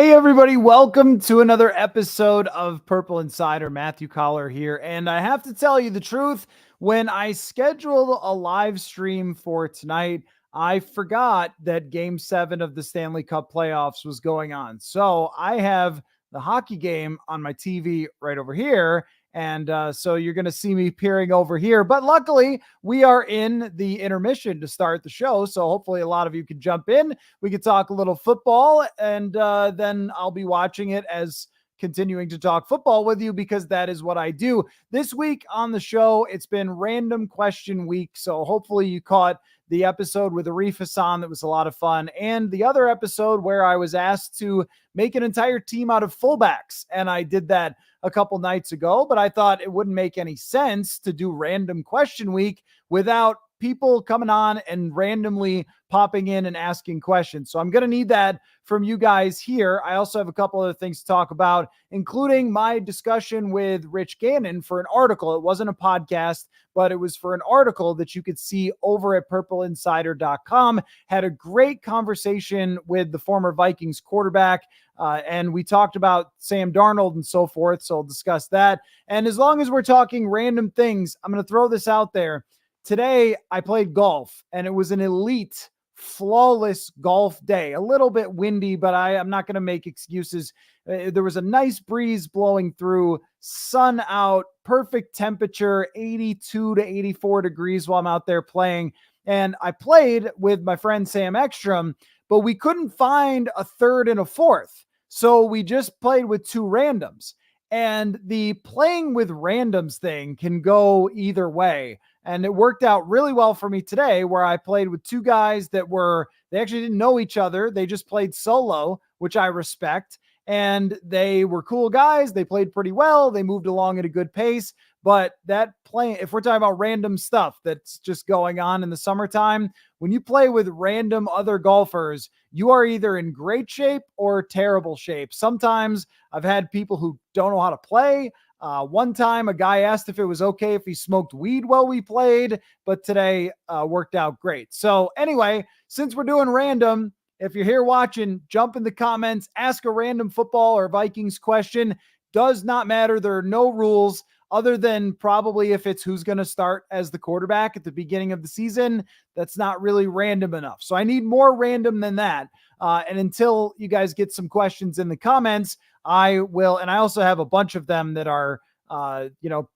Hey, everybody. Welcome to another episode of Purple Insider. Matthew Coller here. And I have to tell you the truth. When I scheduled a live stream for tonight, I forgot that Game 7 of the Stanley Cup playoffs was going on. So I have the hockey game on my TV right over here. And so you're going to see me peering over here. But luckily, we are in the intermission to start the show. So hopefully a lot of you can jump in. We could talk a little football, and then I'll be watching it as continuing to talk football with you because that is what I do. This week on the show, it's been random question week. So hopefully you caught the episode with Arif Hassan. That was a lot of fun. And the other episode where I was asked to make an entire team out of fullbacks. And I did that a couple nights ago, but I thought it wouldn't make any sense to do random question week without people coming on and randomly popping in and asking questions. So I'm going to need that from you guys here. I also have a couple other things to talk about, including my discussion with Rich Gannon for an article. It wasn't a podcast, but it was for an article that you could see over at purpleinsider.com. Had a great conversation with the former Vikings quarterback, and we talked about Sam Darnold and so forth. So I'll discuss that. And as long as we're talking random things, I'm going to throw this out there. Today, I played golf, and it was an elite, flawless golf day. A little bit windy, but I'm not going to make excuses. There was a nice breeze blowing through, sun out, perfect temperature, 82 to 84 degrees while I'm out there playing. And I played with my friend Sam Ekstrom, but we couldn't find a third and a fourth. So we just played with two randoms. And the playing with randoms thing can go either way. And it worked out really well for me today, where I played with two guys they actually didn't know each other. They just played solo, which I respect. And they were cool guys. They played pretty well. They moved along at a good pace. But if we're talking about random stuff that's just going on in the summertime, when you play with random other golfers, you are either in great shape or terrible shape. Sometimes I've had people who don't know how to play. One time a guy asked if it was okay if he smoked weed while we played, but today worked out great. So anyway, since we're doing random, if you're here watching, jump in the comments, ask a random football or Vikings question. Does not matter. There are no rules other than probably if it's who's going to start as the quarterback at the beginning of the season. That's not really random enough. So I need more random than that. And until you guys get some questions in the comments, I will. And I also have a bunch of them that are,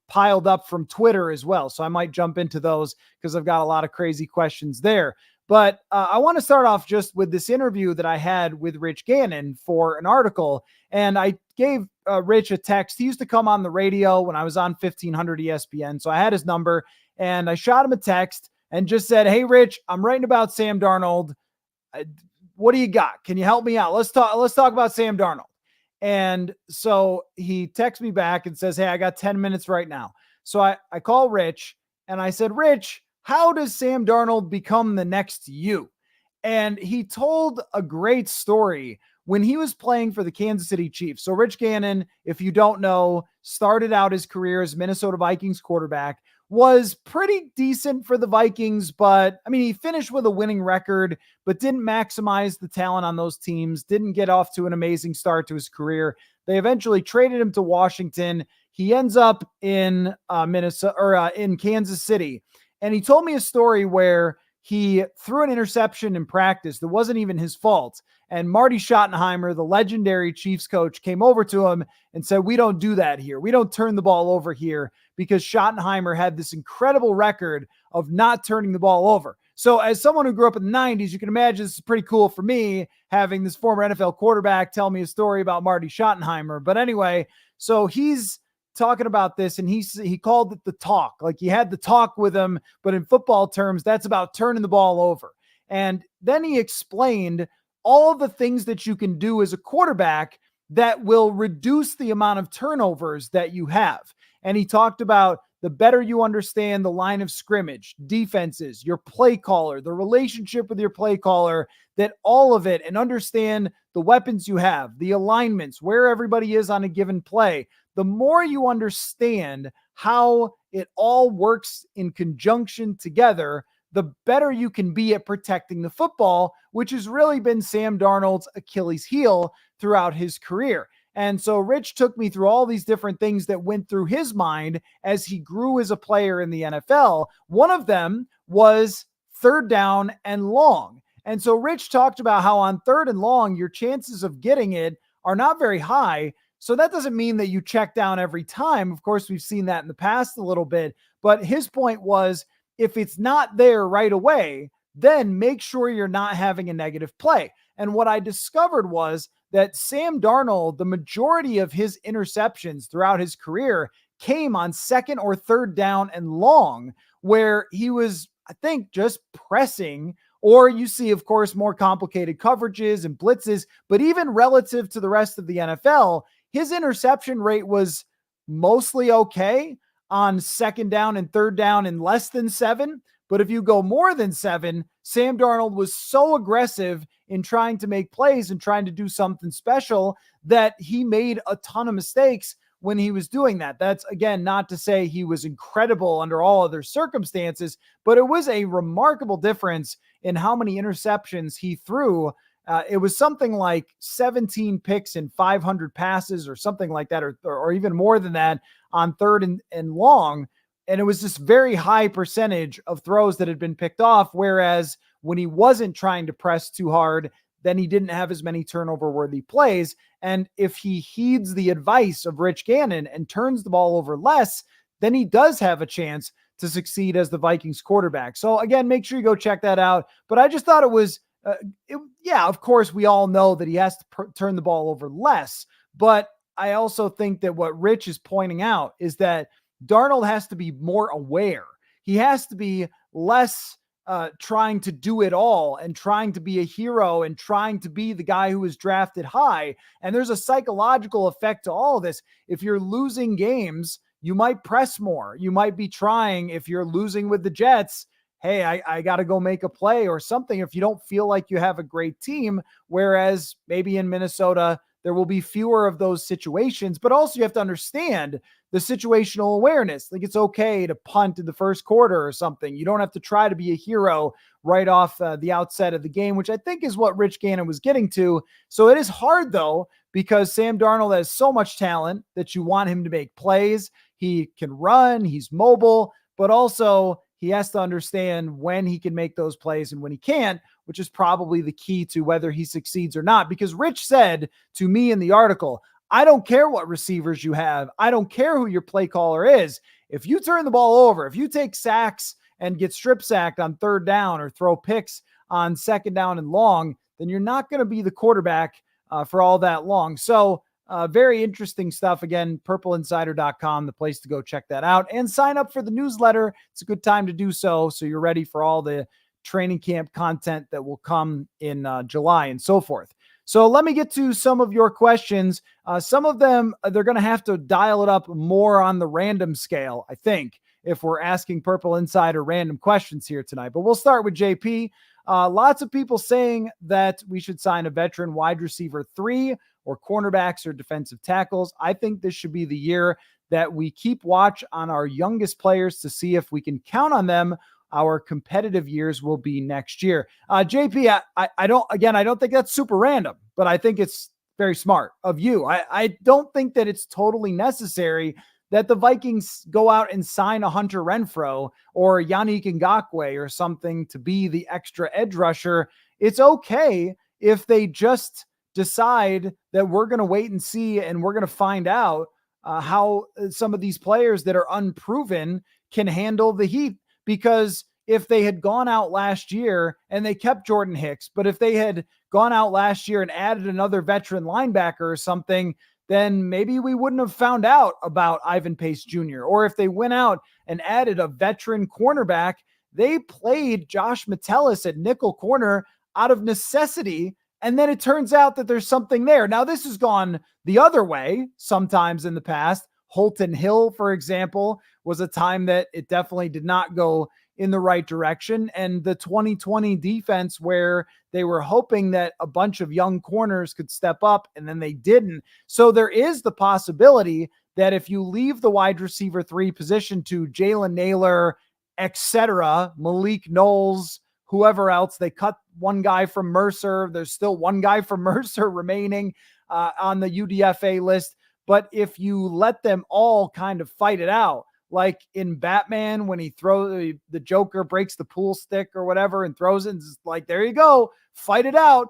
piled up from Twitter as well. So I might jump into those because I've got a lot of crazy questions there. But I want to start off just with this interview that I had with Rich Gannon for an article. And I gave Rich a text. He used to come on the radio when I was on 1500 ESPN. So I had his number and I shot him a text and just said, "Hey, Rich, I'm writing about Sam Darnold. What do you got? Can you help me out? Let's talk about Sam Darnold." And so he texts me back and says, "Hey, I got 10 minutes right now." So I call Rich and I said, "Rich, how does Sam Darnold become the next you?" And he told a great story when he was playing for the Kansas City Chiefs. So Rich Gannon, if you don't know, started out his career as Minnesota Vikings quarterback, was pretty decent for the Vikings, but I mean, he finished with a winning record, but didn't maximize the talent on those teams, didn't get off to an amazing start to his career. They eventually traded him to Washington. He ends up in in Kansas City. And he told me a story where he threw an interception in practice that wasn't even his fault. And Marty Schottenheimer, the legendary Chiefs coach, came over to him and said, "We don't do that here. We don't turn the ball over here," because Schottenheimer had this incredible record of not turning the ball over. So as someone who grew up in the 90s, you can imagine this is pretty cool for me, having this former NFL quarterback tell me a story about Marty Schottenheimer. But anyway, so he's talking about this, and he called it the talk. Like, he had the talk with him, but in football terms, that's about turning the ball over. And then he explained all the things that you can do as a quarterback that will reduce the amount of turnovers that you have. And he talked about the better you understand the line of scrimmage, defenses, your play caller, the relationship with your play caller, that all of it, and understand the weapons you have, the alignments, where everybody is on a given play. The more you understand how it all works in conjunction together, the better you can be at protecting the football, which has really been Sam Darnold's Achilles heel throughout his career. And so Rich took me through all these different things that went through his mind as he grew as a player in the NFL. One of them was third down and long. And so Rich talked about how on third and long, your chances of getting it are not very high. So that doesn't mean that you check down every time. Of course, we've seen that in the past a little bit. But his point was, if it's not there right away, then make sure you're not having a negative play. And what I discovered was that Sam Darnold, the majority of his interceptions throughout his career came on second or third down and long, where he was, I think, just pressing, or you see, of course, more complicated coverages and blitzes. But even relative to the rest of the NFL, his interception rate was mostly okay on second down and third down in less than 7. But if you go more than 7, Sam Darnold was so aggressive in trying to make plays and trying to do something special that he made a ton of mistakes when he was doing that. That's, again, not to say he was incredible under all other circumstances, but it was a remarkable difference in how many interceptions he threw. It was something like 17 picks and 500 passes or something like that, or even more than that on third and long. And it was this very high percentage of throws that had been picked off. Whereas when he wasn't trying to press too hard, then he didn't have as many turnover-worthy plays. And if he heeds the advice of Rich Gannon and turns the ball over less, then he does have a chance to succeed as the Vikings quarterback. So again, make sure you go check that out. But I just thought it was, of course, we all know that he has to turn the ball over less. But I also think that what Rich is pointing out is that Darnold has to be more aware. He has to be less trying to do it all and trying to be a hero and trying to be the guy who was drafted high. And there's a psychological effect to all of this. If you're losing games, you might press more. You might be trying, if you're losing with the Jets, hey, I got to go make a play or something if you don't feel like you have a great team. Whereas maybe in Minnesota, there will be fewer of those situations, but also you have to understand the situational awareness. Like, it's okay to punt in the first quarter or something. You don't have to try to be a hero right off the outset of the game, which I think is what Rich Gannon was getting to. So it is hard, though, because Sam Darnold has so much talent that you want him to make plays. He can run, he's mobile, but also he has to understand when he can make those plays and when he can't, which is probably the key to whether he succeeds or not. Because Rich said to me in the article, I don't care what receivers you have. I don't care who your play caller is. If you turn the ball over, if you take sacks and get strip sacked on third down or throw picks on second down and long, then you're not going to be the quarterback for all that long. So very interesting stuff. Again, purpleinsider.com, the place to go check that out and sign up for the newsletter. It's a good time to do so you're ready for all the training camp content that will come in July and so forth. So let me get to some of your questions. Some of them, they're going to have to dial it up more on the random scale, I think, if we're asking Purple Insider random questions here tonight. But we'll start with JP. Lots of people saying that we should sign a veteran wide receiver 3 or cornerbacks or defensive tackles. I think this should be the year that we keep watch on our youngest players to see if we can count on them. Our competitive years will be next year. JP, I don't think that's super random, but I think it's very smart of you. I don't think that it's totally necessary that the Vikings go out and sign a Hunter Renfrow or Yannick Ngakoue or something to be the extra edge rusher. It's okay if they just decide that we're going to wait and see, and we're going to find out how some of these players that are unproven can handle the heat. Because if they had gone out last year and they kept Jordan Hicks, but if they had gone out last year and added another veteran linebacker or something, then maybe we wouldn't have found out about Ivan Pace Jr. Or if they went out and added a veteran cornerback, they played Josh Metellus at nickel corner out of necessity. And then it turns out that there's something there. Now, this has gone the other way sometimes in the past. Holton Hill, for example, was a time that it definitely did not go in the right direction. And the 2020 defense, where they were hoping that a bunch of young corners could step up, and then they didn't. So there is the possibility that if you leave the wide receiver 3 position to Jalen Naylor etc. Malik Knowles, whoever else. They cut one guy from Mercer. There's still one guy from Mercer remaining on the UDFA list. But if you let them all kind of fight it out, like in Batman, when he throws the Joker breaks the pool stick or whatever and throws it, it's like, there you go, fight it out.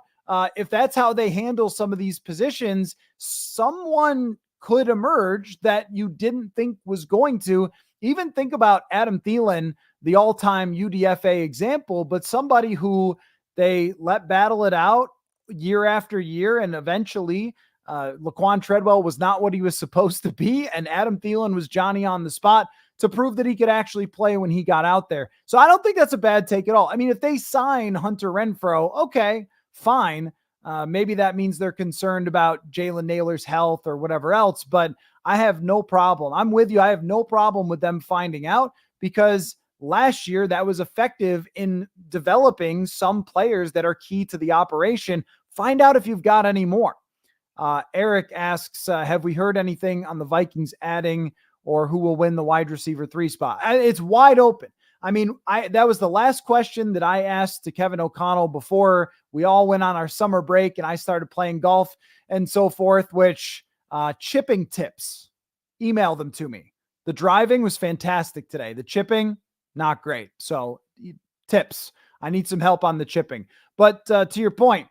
If that's how they handle some of these positions, someone could emerge that you didn't think was going to. Even think about Adam Thielen, the all-time UDFA example, but somebody who they let battle it out year after year, and eventually Laquan Treadwell was not what he was supposed to be, and Adam Thielen was Johnny on the spot to prove that he could actually play when he got out there. So I don't think that's a bad take at all. I mean, if they sign Hunter Renfrow, okay, fine. Maybe that means they're concerned about Jalen Naylor's health or whatever else, but I have no problem. I'm with you. I have no problem with them finding out, because last year that was effective in developing some players that are key to the operation. Find out if you've got any more. Eric asks, have we heard anything on the Vikings adding or who will win the wide receiver 3 spot? It's wide open. I mean, that was the last question that I asked to Kevin O'Connell before we all went on our summer break and I started playing golf and so forth, which chipping tips, email them to me. The driving was fantastic today. The chipping, not great. So tips, I need some help on the chipping. But to your point,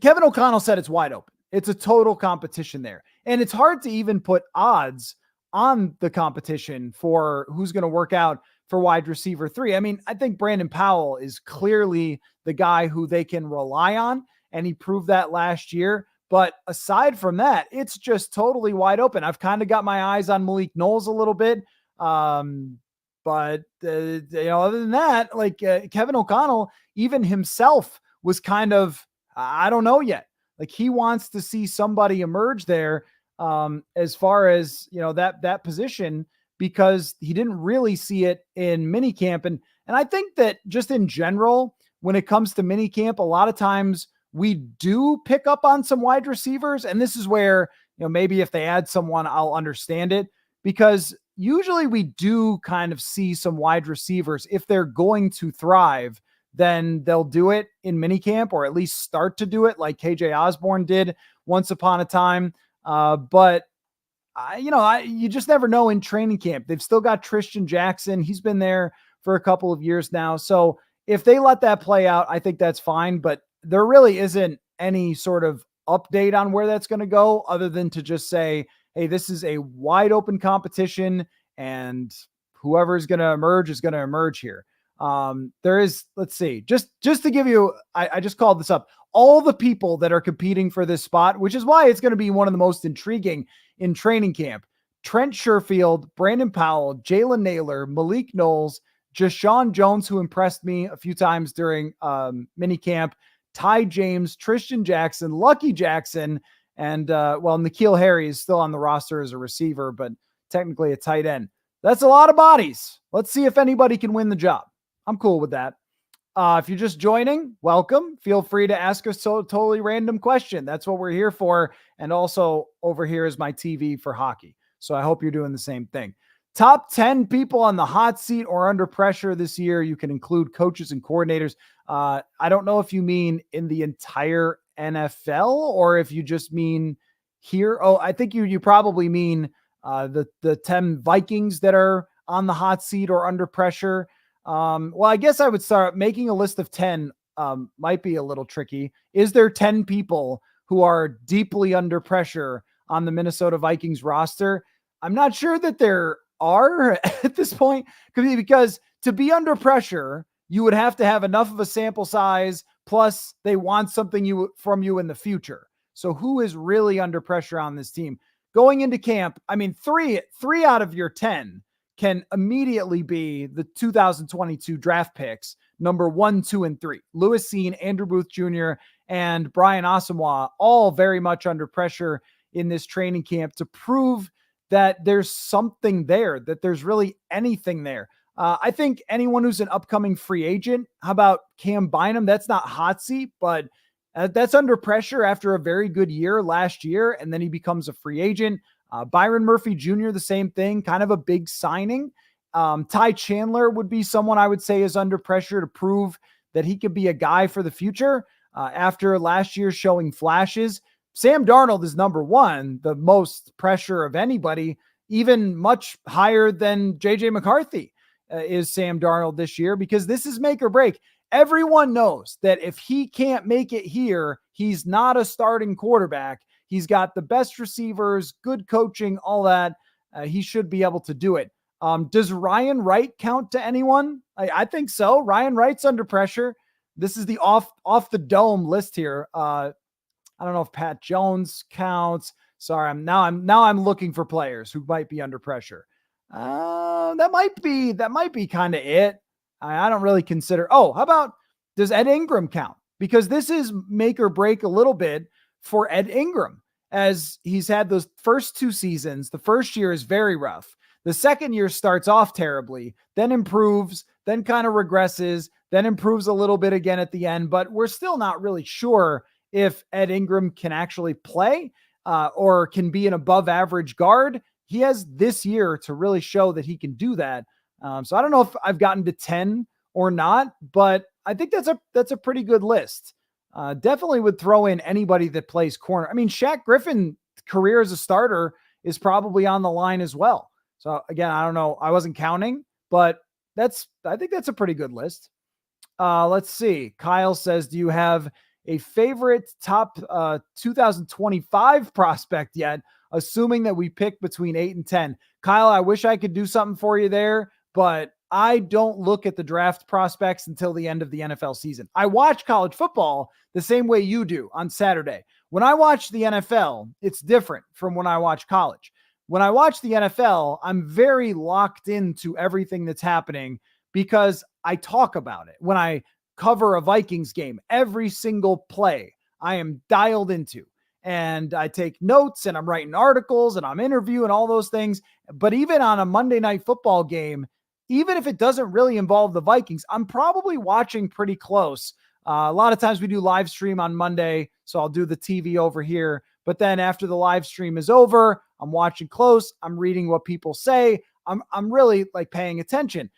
Kevin O'Connell said it's wide open. It's a total competition there. And it's hard to even put odds on the competition for who's going to work out for wide receiver 3. I mean, I think Brandon Powell is clearly the guy who they can rely on, and he proved that last year. But aside from that, it's just totally wide open. I've kind of got my eyes on Malik Knowles a little bit. But other than that, like Kevin O'Connell, even himself was kind of, I don't know yet. Like, he wants to see somebody emerge there as far as, that position, because he didn't really see it in minicamp. And I think that just in general, when it comes to minicamp, a lot of times we do pick up on some wide receivers. And this is where, maybe if they add someone, I'll understand it, because usually we do kind of see some wide receivers. If they're going to thrive, then they'll do it in minicamp, or at least start to do it, like KJ Osborne did once upon a time. But you just never know in training camp. They've still got Tristan Jackson. He's been there for a couple of years now. So if they let that play out, I think that's fine. But there really isn't any sort of update on where that's going to go, other than to just say, hey, this is a wide open competition, and whoever is going to emerge is going to emerge here. There is, let's see, just to give you, I just called this up, all the people that are competing for this spot, which is why it's going to be one of the most intriguing in training camp. Trent Sherfield, Brandon Powell, Jalen Naylor, Malik Knowles, Jashawn Jones, who impressed me a few times during minicamp, Ty James, Tristan Jackson, Lucky Jackson, and N'Keal Harry is still on the roster as a receiver, but technically a tight end. That's a lot of bodies. Let's see if anybody can win the job. I'm cool with that. If you're just joining, welcome. Feel free to ask us a totally random question. That's what we're here for. And also over here is my TV for hockey. So I hope you're doing the same thing. Top 10 people on the hot seat or under pressure this year. You can include coaches and coordinators. I don't know if you mean in the entire NFL or if you just mean here. Oh, I think you probably mean the 10 Vikings that are on the hot seat or under pressure. Well, I guess I would start making a list of 10. Might be a little tricky. Is there 10 people who are deeply under pressure on the Minnesota Vikings roster? I'm not sure that there are at this point, because to be under pressure, you would have to have enough of a sample size. Plus they want something from you in the future. So who is really under pressure on this team going into camp? I mean, three out of your 10 can immediately be the 2022 draft picks, number 1, 2, and 3. Lewis Cine, Andrew Booth Jr., and Brian Asamoah, all very much under pressure in this training camp to prove that there's something there, that there's really anything there. I think anyone who's an upcoming free agent, how about Cam Bynum? That's not hot seat, but that's under pressure after a very good year last year, and then he becomes a free agent. Byron Murphy Jr., the same thing, kind of a big signing. Ty Chandler would be someone I would say is under pressure to prove that he could be a guy for the future after last year showing flashes. Sam Darnold is number one, the most pressure of anybody, even much higher than JJ McCarthy is Sam Darnold this year, because this is make or break. Everyone knows that if he can't make it here, he's not a starting quarterback. He's got the best receivers, good coaching, all that. He should be able to do it. Does Ryan Wright count to anyone? I think so. Ryan Wright's under pressure. This is the off the dome list here. I don't know if Pat Jones counts. Sorry, I'm looking for players who might be under pressure. That might be kind of it. I don't really consider. Oh, how about, does Ed Ingram count? Because this is make or break a little bit for Ed Ingram, as he's had those first 2 seasons. The first year is very rough. The second year starts off terribly, then improves, then kind of regresses, then improves a little bit again at the end. But we're still not really sure if Ed Ingram can actually play or can be an above average guard. He has this year to really show that he can do that. So I don't know if I've gotten to 10 or not, but I think that's a pretty good list. Definitely would throw in anybody that plays corner. I mean, Shaq Griffin's career as a starter is probably on the line as well. So again, I don't know. I wasn't counting, but I think that's a pretty good list. Let's see. Kyle says, do you have a favorite top 2025 prospect yet? Assuming that we pick between 8 and 10. Kyle, I wish I could do something for you there, but I don't look at the draft prospects until the end of the NFL season. I watch college football the same way you do on Saturday. When I watch the NFL, it's different from when I watch college. When I watch the NFL, I'm very locked into everything that's happening because I talk about it. When I cover a Vikings game, every single play I am dialed into. And I take notes and I'm writing articles and I'm interviewing all those things. But even on a Monday Night Football game, even if it doesn't really involve the Vikings, I'm probably watching pretty close. A lot of times we do live stream on Monday, so I'll do the TV over here. But then after the live stream is over, I'm watching close. I'm reading what people say. I'm really like paying attention.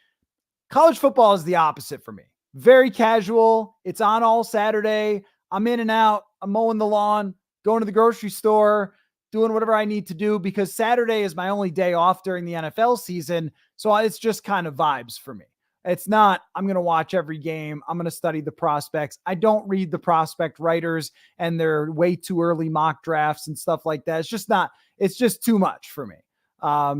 College football is the opposite for me. Very casual. It's on all Saturday. I'm in and out. I'm mowing the lawn, going to the grocery store, doing whatever I need to do, because Saturday is my only day off during the NFL season. So it's just kind of vibes for me. It's not, I'm going to watch every game. I'm going to study the prospects. I don't read the prospect writers and their way too early mock drafts and stuff like that. It's just too much for me.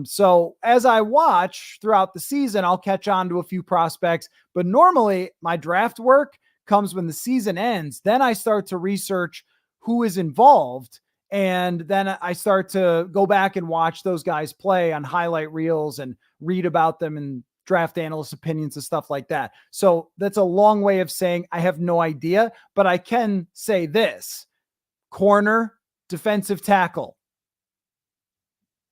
So as I watch throughout the season, I'll catch on to a few prospects, but normally my draft work comes when the season ends. Then I start to research who is involved. And then I start to go back and watch those guys play on highlight reels and read about them and draft analyst opinions and stuff like that. So that's a long way of saying I have no idea, but I can say this: corner, defensive tackle,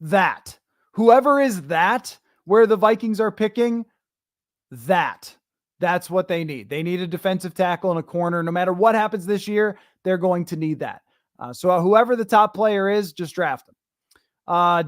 that whoever is that, where the Vikings are picking, that's what they need. They need a defensive tackle and a corner. No matter what happens this year, they're going to need that. So whoever the top player is, just draft them.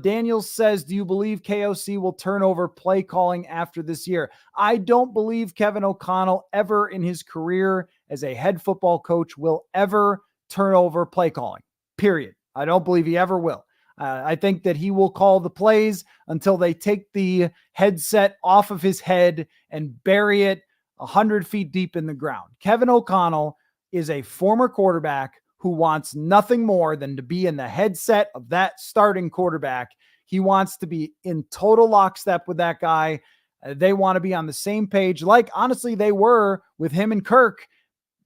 Daniel says, do you believe KOC will turn over play calling after this year? I don't believe Kevin O'Connell ever in his career as a head football coach will ever turn over play calling, period. I don't believe he ever will. I think that he will call the plays until they take the headset off of his head and bury it 100 feet deep in the ground. Kevin O'Connell is a former quarterback who wants nothing more than to be in the headset of that starting quarterback. He wants to be in total lockstep with that guy. They want to be on the same page. Like, honestly, they were with him and Kirk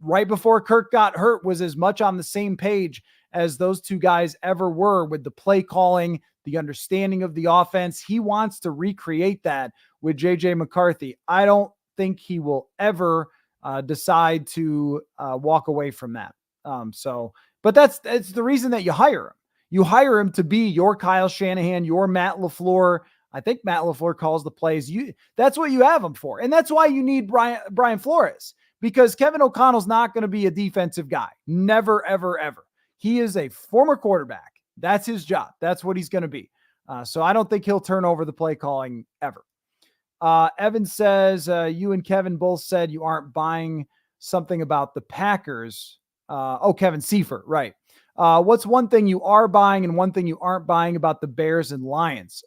right before Kirk got hurt, was as much on the same page as those two guys ever were with the play calling, the understanding of the offense. He wants to recreate that with JJ McCarthy. I don't think he will ever decide to walk away from that. But that's the reason that you hire him. You hire him to be your Kyle Shanahan, your Matt LaFleur. I think Matt LaFleur calls the plays. That's what you have him for. And that's why you need Brian Flores, because Kevin O'Connell's not going to be a defensive guy. Never, ever, ever. He is a former quarterback. That's his job. That's what he's going to be. So I don't think he'll turn over the play calling ever. Evan says, you and Kevin both said you aren't buying something about the Packers. Kevin Seifert, right. What's one thing you are buying and one thing you aren't buying about the Bears and Lions?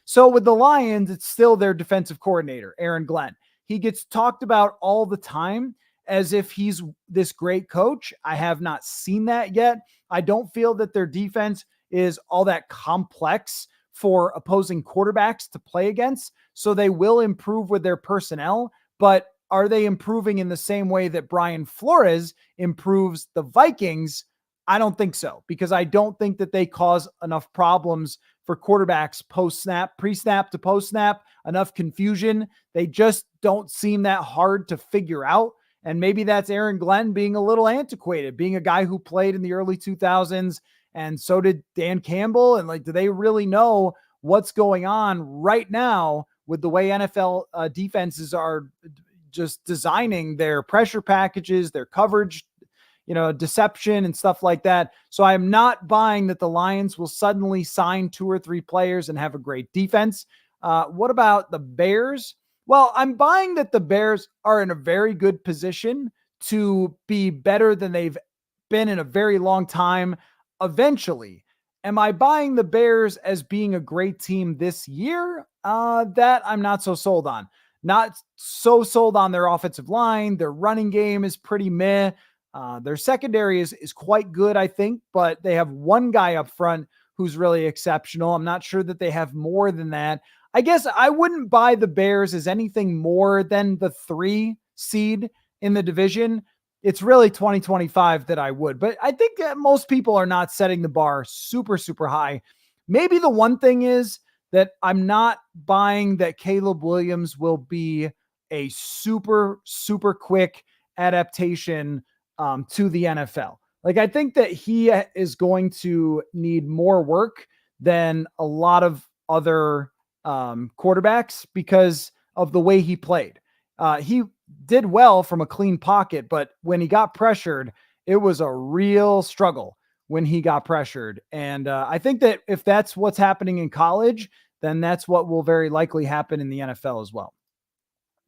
So with the Lions, it's still their defensive coordinator, Aaron Glenn. He gets talked about all the time as if he's this great coach. I have not seen that yet. I don't feel that their defense is all that complex for opposing quarterbacks to play against. So they will improve with their personnel, but are they improving in the same way that Brian Flores improves the Vikings? I don't think so, because I don't think that they cause enough problems for quarterbacks post-snap, pre-snap to post-snap, enough confusion. They just don't seem that hard to figure out. And maybe that's Aaron Glenn being a little antiquated, being a guy who played in the early 2000s, and so did Dan Campbell. And do they really know what's going on right now with the way NFL defenses are just designing their pressure packages, their coverage, deception and stuff like that. So I'm not buying that the Lions will suddenly sign 2 or 3 players and have a great defense. What about the Bears? Well, I'm buying that the Bears are in a very good position to be better than they've been in a very long time eventually. Am I buying the Bears as being a great team this year? That I'm not so sold on. Not so sold on their offensive line. Their running game is pretty meh. Their secondary is quite good, I think, but they have one guy up front who's really exceptional. I'm not sure that they have more than that. I guess I wouldn't buy the Bears as anything more than the 3 seed in the division. It's really 2025 that I would, but I think that most people are not setting the bar super, super high. Maybe the one thing is that I'm not buying that Caleb Williams will be a super, super quick adaptation to the NFL. I think that he is going to need more work than a lot of other quarterbacks because of the way he played. He did well from a clean pocket, but when he got pressured, it was a real struggle when he got pressured. And I think that if that's what's happening in college, then that's what will very likely happen in the NFL as well.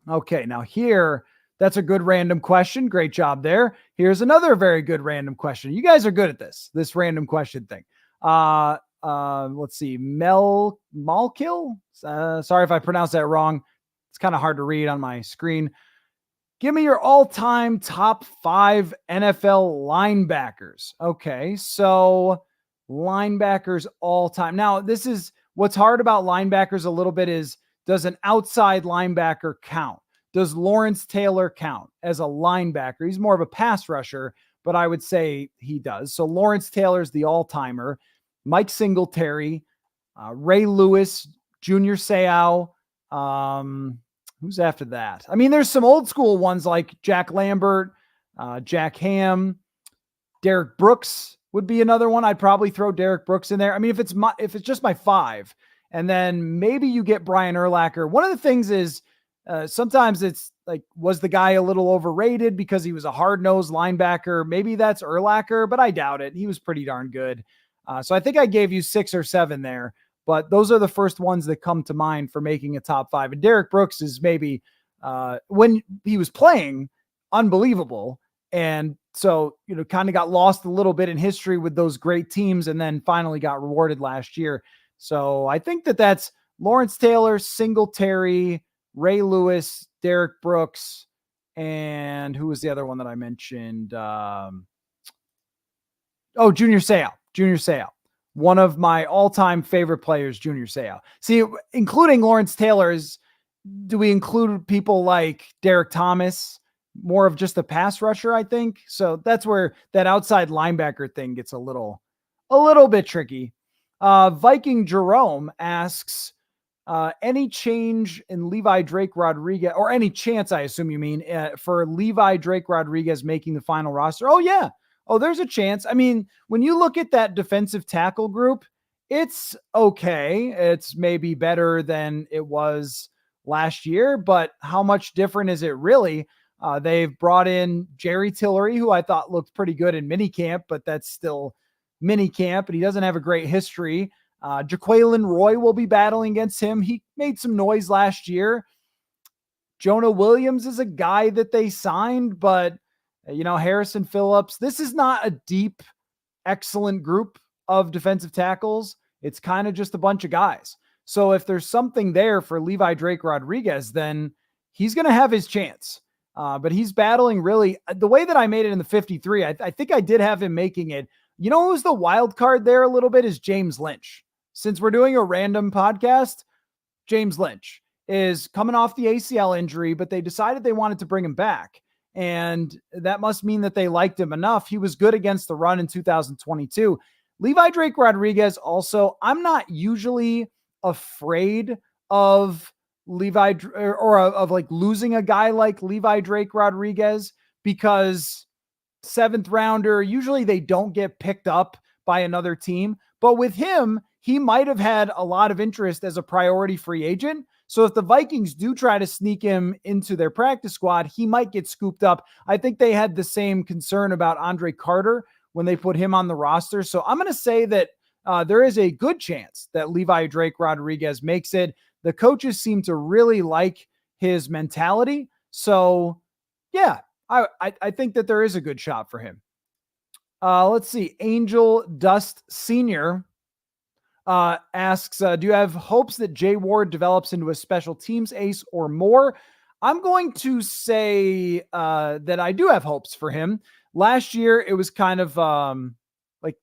Okay, now here, that's a good random question. Great job there. Here's another very good random question. You guys are good at this random question thing. Let's see. Malkill? Sorry if I pronounced that wrong. It's kind of hard to read on my screen. Give me your all-time top 5 NFL linebackers. Okay, so linebackers all-time. Now, this is what's hard about linebackers a little bit is, does an outside linebacker count? Does Lawrence Taylor count as a linebacker? He's more of a pass rusher, but I would say he does. So Lawrence Taylor's the all-timer. Mike Singletary, Ray Lewis, Junior Seau. Who's after that? I mean, there's some old school ones like Jack Lambert, Jack Ham, Derek Brooks would be another one. I'd probably throw Derek Brooks in there. I mean, if it's just my 5, and then maybe you get Brian Urlacher. One of the things is sometimes it's was the guy a little overrated because he was a hard-nosed linebacker? Maybe that's Urlacher, but I doubt it. He was pretty darn good. So I think I gave you 6 or 7 there. But those are the first ones that come to mind for making a top 5. And Derek Brooks is maybe when he was playing, unbelievable. And so, kind of got lost a little bit in history with those great teams and then finally got rewarded last year. So I think that that's Lawrence Taylor, Singletary, Ray Lewis, Derek Brooks, and who was the other one that I mentioned? Junior Seau. One of my all-time favorite players, Junior Seau. See, including Lawrence Taylor, do we include people like Derek Thomas, more of just a pass rusher, I think? So that's where that outside linebacker thing gets a little bit tricky. Viking Jerome asks, any change in Levi Drake Rodriguez, or any chance, I assume you mean, for Levi Drake Rodriguez making the final roster? Oh, yeah. Oh, there's a chance. I mean, when you look at that defensive tackle group, it's okay. It's maybe better than it was last year, but how much different is it really? They've brought in Jerry Tillery, who I thought looked pretty good in minicamp, but that's still minicamp, and he doesn't have a great history. Jaquelin Roy will be battling against him. He made some noise last year. Jonah Williams is a guy that they signed, but Harrison Phillips, this is not a deep, excellent group of defensive tackles. It's kind of just a bunch of guys. So if there's something there for Levi Drake Rodriguez, then he's going to have his chance. But he's battling really the way that I made it in the 53. I think I did have him making it. You know who's the wild card there a little bit is James Lynch. Since we're doing a random podcast, James Lynch is coming off the ACL injury, but they decided they wanted to bring him back. And that must mean that they liked him enough. He was good against the run in 2022. Levi Drake Rodriguez also, I'm not usually afraid of Levi or of like losing a guy like Levi Drake Rodriguez because 7th rounder, usually they don't get picked up by another team. But with him, he might have had a lot of interest as a priority free agent. So if the Vikings do try to sneak him into their practice squad, he might get scooped up. I think they had the same concern about Andre Carter when they put him on the roster. So I'm going to say that there is a good chance that Levi Drake Rodriguez makes it. The coaches seem to really like his mentality. So yeah, I think that there is a good shot for him. Let's see. Angel Dust Sr. Asks, do you have hopes that Jay Ward develops into a special teams ace or more? I'm going to say that I do have hopes for him. Last year, it was kind of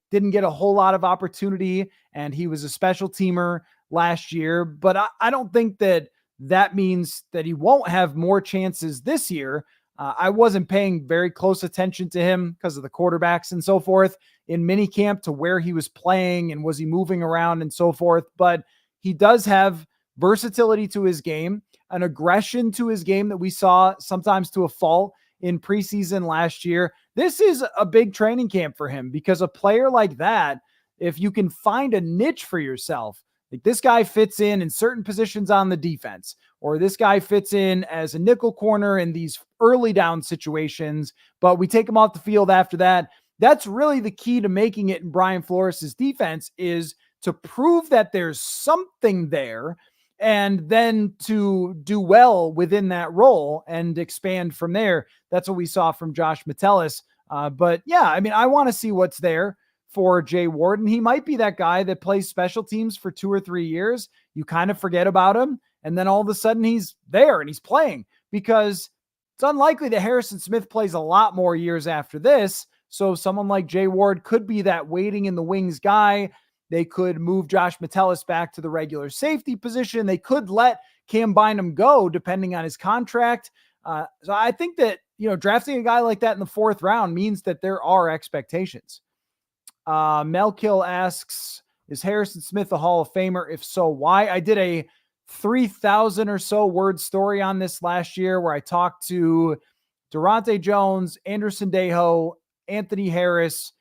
didn't get a whole lot of opportunity, and he was a special teamer last year. But I don't think that means that he won't have more chances this year. I wasn't paying very close attention to him because of the quarterbacks and so forth in minicamp to where he was playing and was he moving around and so forth. But he does have versatility to his game, an aggression to his game that we saw sometimes to a fault in preseason last year. This is a big training camp for him because a player like that, if you can find a niche for yourself, like this guy fits in certain positions on the defense, or this guy fits in as a nickel corner in these early down situations, but we take him off the field after that. That's really the key to making it in Brian Flores' defense, is to prove that there's something there and then to do well within that role and expand from there. That's what we saw from Josh Metellus. But yeah, I mean, I want to see what's there for Jay Ward. And he might be that guy that plays special teams for 2 or 3 years. You kind of forget about him. And then all of a sudden he's there and he's playing, because it's unlikely that Harrison Smith plays a lot more years after this. So someone like Jay Ward could be that waiting in the wings guy. They could move Josh Metellus back to the regular safety position. They could let Cam Bynum go depending on his contract. So I think that, drafting a guy like that in the 4th round means that there are expectations. Melkill asks, is Harrison Smith a Hall of Famer? If so, why? I did a 3,000 or so word story on this last year where I talked to Durante Jones, Anderson Dejo, Anthony Harris,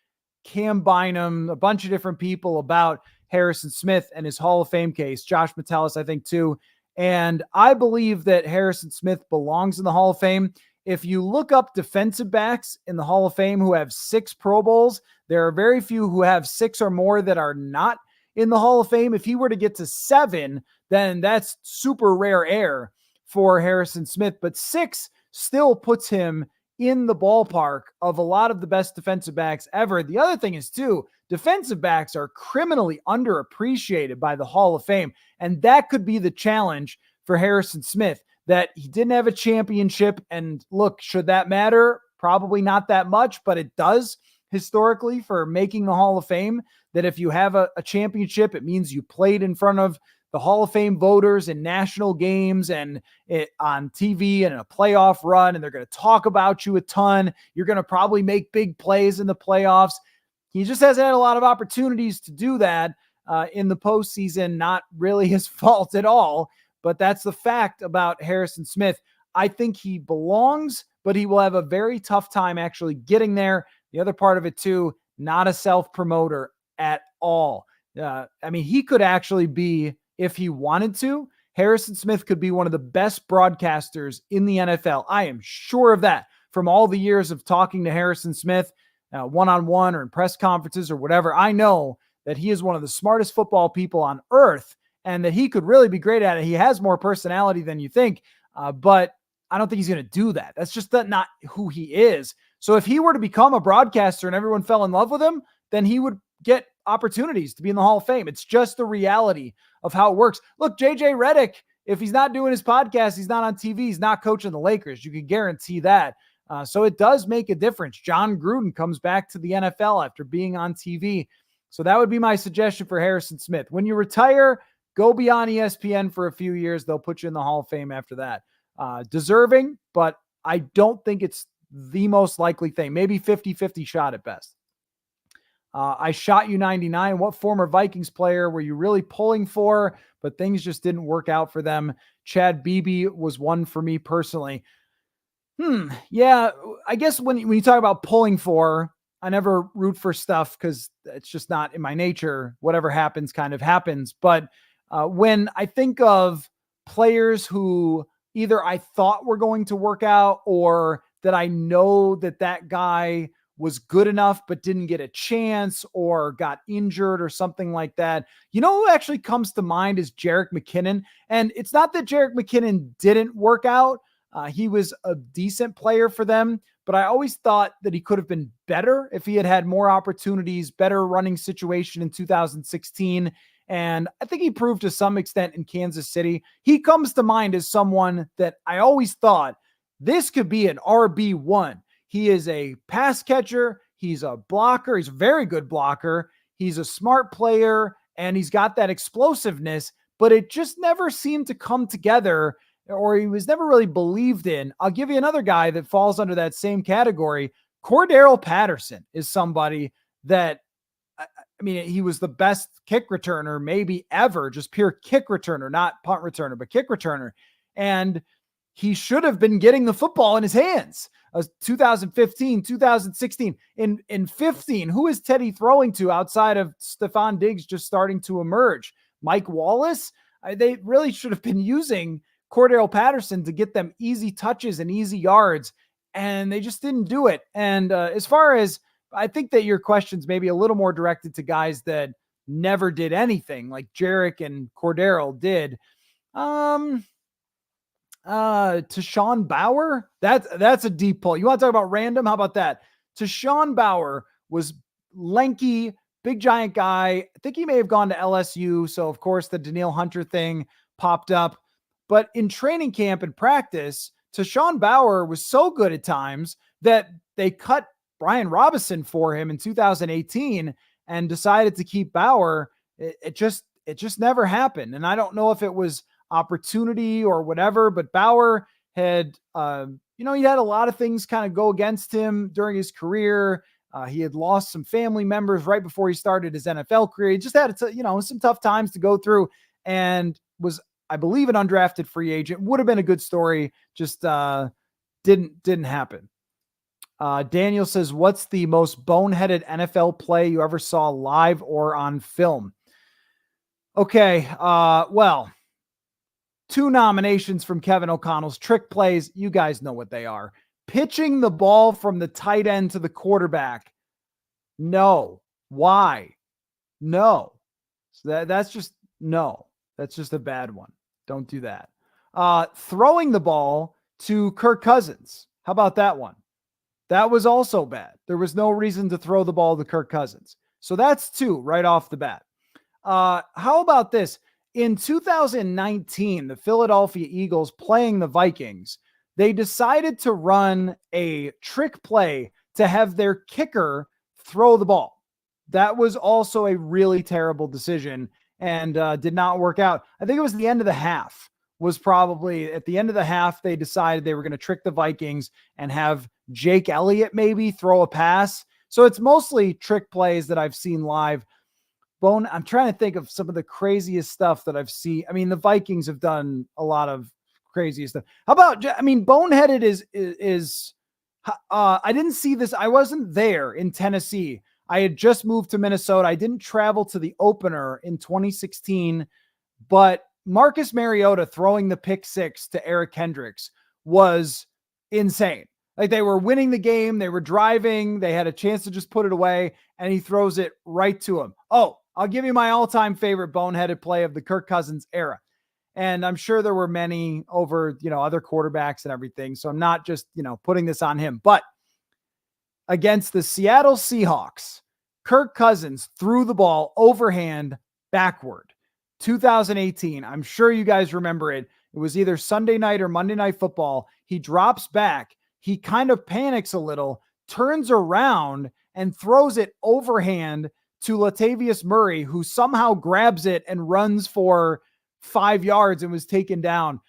Cam Bynum, a bunch of different people about Harrison Smith and his Hall of Fame case. Josh Metellus, I think, too. And I believe that Harrison Smith belongs in the Hall of Fame. If you look up defensive backs in the Hall of Fame who have 6 Pro Bowls, there are very few who have 6 or more that are not in the Hall of Fame. If he were to get to 7, then that's super rare air for Harrison Smith. But 6 still puts him in the ballpark of a lot of the best defensive backs ever. The other thing is, too, defensive backs are criminally underappreciated by the Hall of Fame. And that could be the challenge for Harrison Smith, that he didn't have a championship. And look, should that matter? Probably not that much, but it does historically for making the Hall of Fame, that if you have a championship, it means you played in front of the Hall of Fame voters in national games and on TV and in a playoff run, and they're going to talk about you a ton. You're going to probably make big plays in the playoffs. He just hasn't had a lot of opportunities to do that in the postseason. Not really his fault at all, but that's the fact about Harrison Smith. I think he belongs, but he will have a very tough time actually getting there. The other part of it too, not a self-promoter at all. I mean, he could actually be, if he wanted to, Harrison Smith could be one of the best broadcasters in the NFL. I am sure of that from all the years of talking to Harrison Smith one-on-one or in press conferences or whatever. I know that he is one of the smartest football people on earth and that he could really be great at it. He has more personality than you think, but I don't think he's going to do that. That's just not who he is. So if he were to become a broadcaster and everyone fell in love with him, then he would get opportunities to be in the Hall of Fame. It's just the reality of how it works. Look, JJ Redick, if he's not doing his podcast, he's not on TV, he's not coaching the Lakers. You can guarantee that. So it does make a difference. John Gruden comes back to the NFL after being on TV. So that would be my suggestion for Harrison Smith. When you retire, go be on ESPN for a few years. They'll put you in the Hall of Fame after that. Deserving, but I don't think it's the most likely thing. Maybe 50-50 shot at best. I shot you 99. What former Vikings player were you really pulling for, but things just didn't work out for them? Chad Beebe was one for me personally. Yeah, I guess when you talk about pulling for, I never root for stuff because it's just not in my nature. Whatever happens kind of happens. But when I think of players who either I thought were going to work out or that I know that guy was good enough but didn't get a chance or got injured or something like that. You know who actually comes to mind is Jerick McKinnon. And it's not that Jerick McKinnon didn't work out. He was a decent player for them, but I always thought that he could have been better if he had had more opportunities, better running situation in 2016. And I think he proved to some extent in Kansas City. He comes to mind as someone that I always thought this could be an RB1. He is a pass catcher. He's a blocker. He's a very good blocker. He's a smart player, and he's got that explosiveness, but it just never seemed to come together, or he was never really believed in. I'll give you another guy that falls under that same category. Cordarrelle Patterson is somebody that, I mean, he was the best kick returner maybe ever, just pure kick returner, not punt returner, but kick returner. And he should have been getting the football in his hands. 2015, 2016, in 15, who is Teddy throwing to outside of Stephon Diggs just starting to emerge? Mike Wallace? They really should have been using Cordarrelle Patterson to get them easy touches and easy yards, and they just didn't do it. And as far as, I think that your question's maybe a little more directed to guys that never did anything like Jerick and Cordarrelle did. To Sean Bauer, that's a deep pull. You want to talk about random? How about that? To Sean Bauer was lanky, big giant guy. I think he may have gone to LSU. So of course the Danielle Hunter thing popped up, but in training camp and practice, to Sean Bauer was so good at times that they cut Brian Robinson for him in 2018 and decided to keep Bauer. It just never happened. And I don't know if it was opportunity or whatever, but Bauer had, he had a lot of things kind of go against him during his career. He had lost some family members right before he started his NFL career. He just had, some tough times to go through and was, I believe, an undrafted free agent. Would have been a good story. Just didn't happen. Daniel says, what's the most boneheaded NFL play you ever saw live or on film? Okay. Well, 2 nominations from Kevin O'Connell's trick plays. You guys know what they are. Pitching the ball from the tight end to the quarterback. No. Why? No. So that's just no. That's just a bad one. Don't do that. Throwing the ball to Kirk Cousins. How about that one? That was also bad. There was no reason to throw the ball to Kirk Cousins. So that's 2 right off the bat. How about this? In 2019, the Philadelphia Eagles playing the Vikings, they decided to run a trick play to have their kicker throw the ball. That was also a really terrible decision and did not work out. I think it was the end of the half. Was probably at the end of the half, they decided they were going to trick the Vikings and have Jake Elliott maybe throw a pass. So it's mostly trick plays that I've seen live. I'm trying to think of some of the craziest stuff that I've seen. I mean, the Vikings have done a lot of crazy stuff. How about, boneheaded is I didn't see this. I wasn't there in Tennessee. I had just moved to Minnesota. I didn't travel to the opener in 2016, but Marcus Mariota throwing the pick 6 to Eric Kendricks was insane. Like, they were winning the game. They were driving. They had a chance to just put it away, and he throws it right to him. Oh, I'll give you my all-time favorite boneheaded play of the Kirk Cousins era. And I'm sure there were many over, other quarterbacks and everything. So I'm not just, putting this on him. But against the Seattle Seahawks, Kirk Cousins threw the ball overhand backward. 2018. I'm sure you guys remember it. It was either Sunday night or Monday Night Football. He drops back. He kind of panics a little, turns around and throws it overhand to Latavius Murray, who somehow grabs it and runs for 5 yards and was taken down.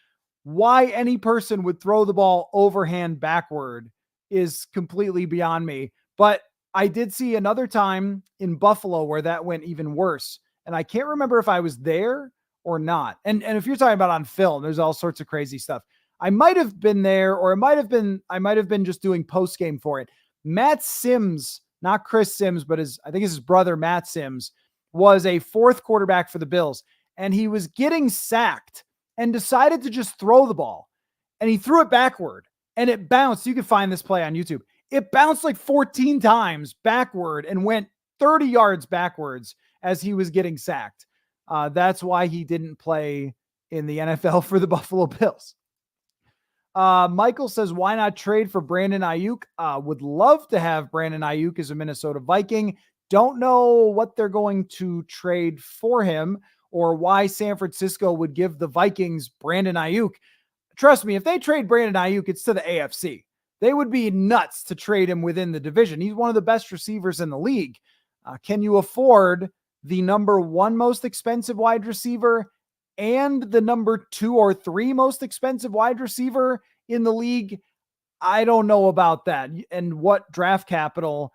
Why any person would throw the ball overhand backward is completely beyond me. But I did see another time in Buffalo where that went even worse. And I can't remember if I was there or not. And if you're talking about on film, there's all sorts of crazy stuff. I might have been there, or I might have been just doing post game for it. Matt Sims, not Chris Sims, but I think his brother, Matt Sims, was a fourth quarterback for the Bills. And he was getting sacked and decided to just throw the ball. And he threw it backward and it bounced. You can find this play on YouTube. It bounced like 14 times backward and went 30 yards backwards as he was getting sacked. That's why he didn't play in the NFL for the Buffalo Bills. Michael says, why not trade for Brandon Aiyuk? Would love to have Brandon Aiyuk as a Minnesota Viking. Don't know what they're going to trade for him or why San Francisco would give the Vikings Brandon Aiyuk. Trust me, if they trade Brandon Aiyuk, it's to the AFC. They would be nuts to trade him within the division. He's one of the best receivers in the league. Can you afford the number 1 most expensive wide receiver and the number 2 or 3 most expensive wide receiver in the league? I don't know about that. And what draft capital,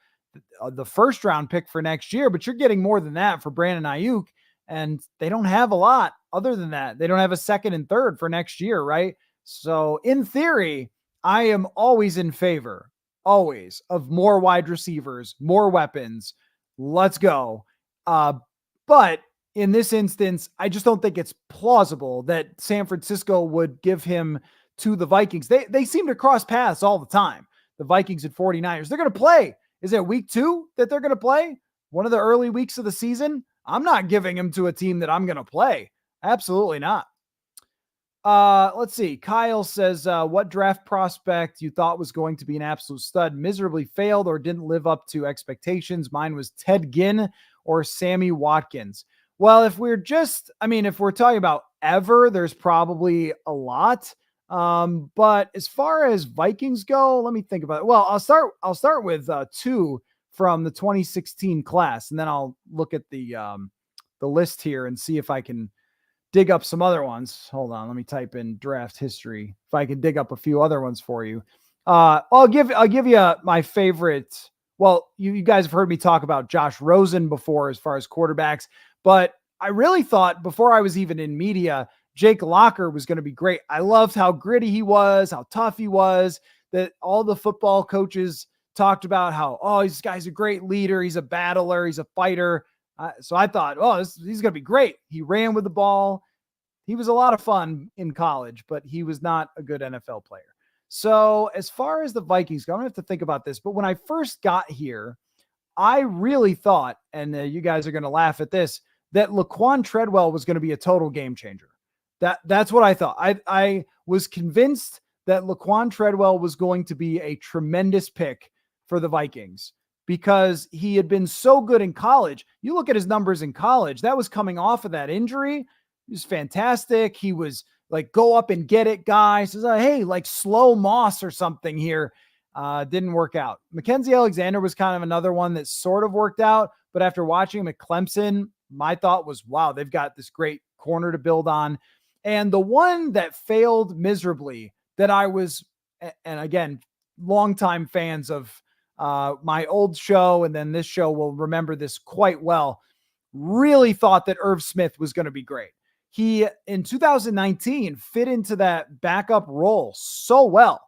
the first round pick for next year, but you're getting more than that for Brandon Aiyuk. And they don't have a lot other than that. They don't have a second and third for next year, right? So in theory, I am always in favor, always, of more wide receivers, more weapons. Let's go. But in this instance, I just don't think it's plausible that San Francisco would give him to the Vikings. They seem to cross paths all the time. The Vikings and 49ers, they're going to play. Is it week 2 that they're going to play? One of the early weeks of the season? I'm not giving him to a team that I'm going to play. Absolutely not. Let's see. Kyle says, what draft prospect you thought was going to be an absolute stud miserably failed or didn't live up to expectations? Mine was Ted Ginn or Sammy Watkins. Well, if we're talking about ever, there's probably a lot. But as far as Vikings go, let me think about it. Well, I'll start with 2 from the 2016 class, and then I'll look at the list here and see if I can dig up some other ones. Hold on, let me type in draft history if I can dig up a few other ones for you. I'll give you my favorite. Well, you guys have heard me talk about Josh Rosen before as far as quarterbacks, but I really thought before I was even in media, Jake Locker was going to be great. I loved how gritty he was, how tough he was, that all the football coaches talked about how, this guy's a great leader. He's a battler. He's a fighter. So I thought, he's going to be great. He ran with the ball. He was a lot of fun in college, but he was not a good NFL player. So as far as the Vikings go, I'm going to have to think about this. But when I first got here, I really thought, and you guys are going to laugh at this, that Laquan Treadwell was going to be a total game changer. That's what I thought. I was convinced that Laquan Treadwell was going to be a tremendous pick for the Vikings because he had been so good in college. You look at his numbers in college, that was coming off of that injury. He was fantastic. He was like, go up and get it, guy. Says, hey, like slow Moss or something here. Didn't work out. Mackenzie Alexander was kind of another one that sort of worked out, but after watching him at Clemson, my thought was, wow, they've got this great corner to build on. And the one that failed miserably that I was, and again, longtime fans of my old show and then this show will remember this quite well, really thought that Irv Smith was going to be great. He, in 2019, fit into that backup role so well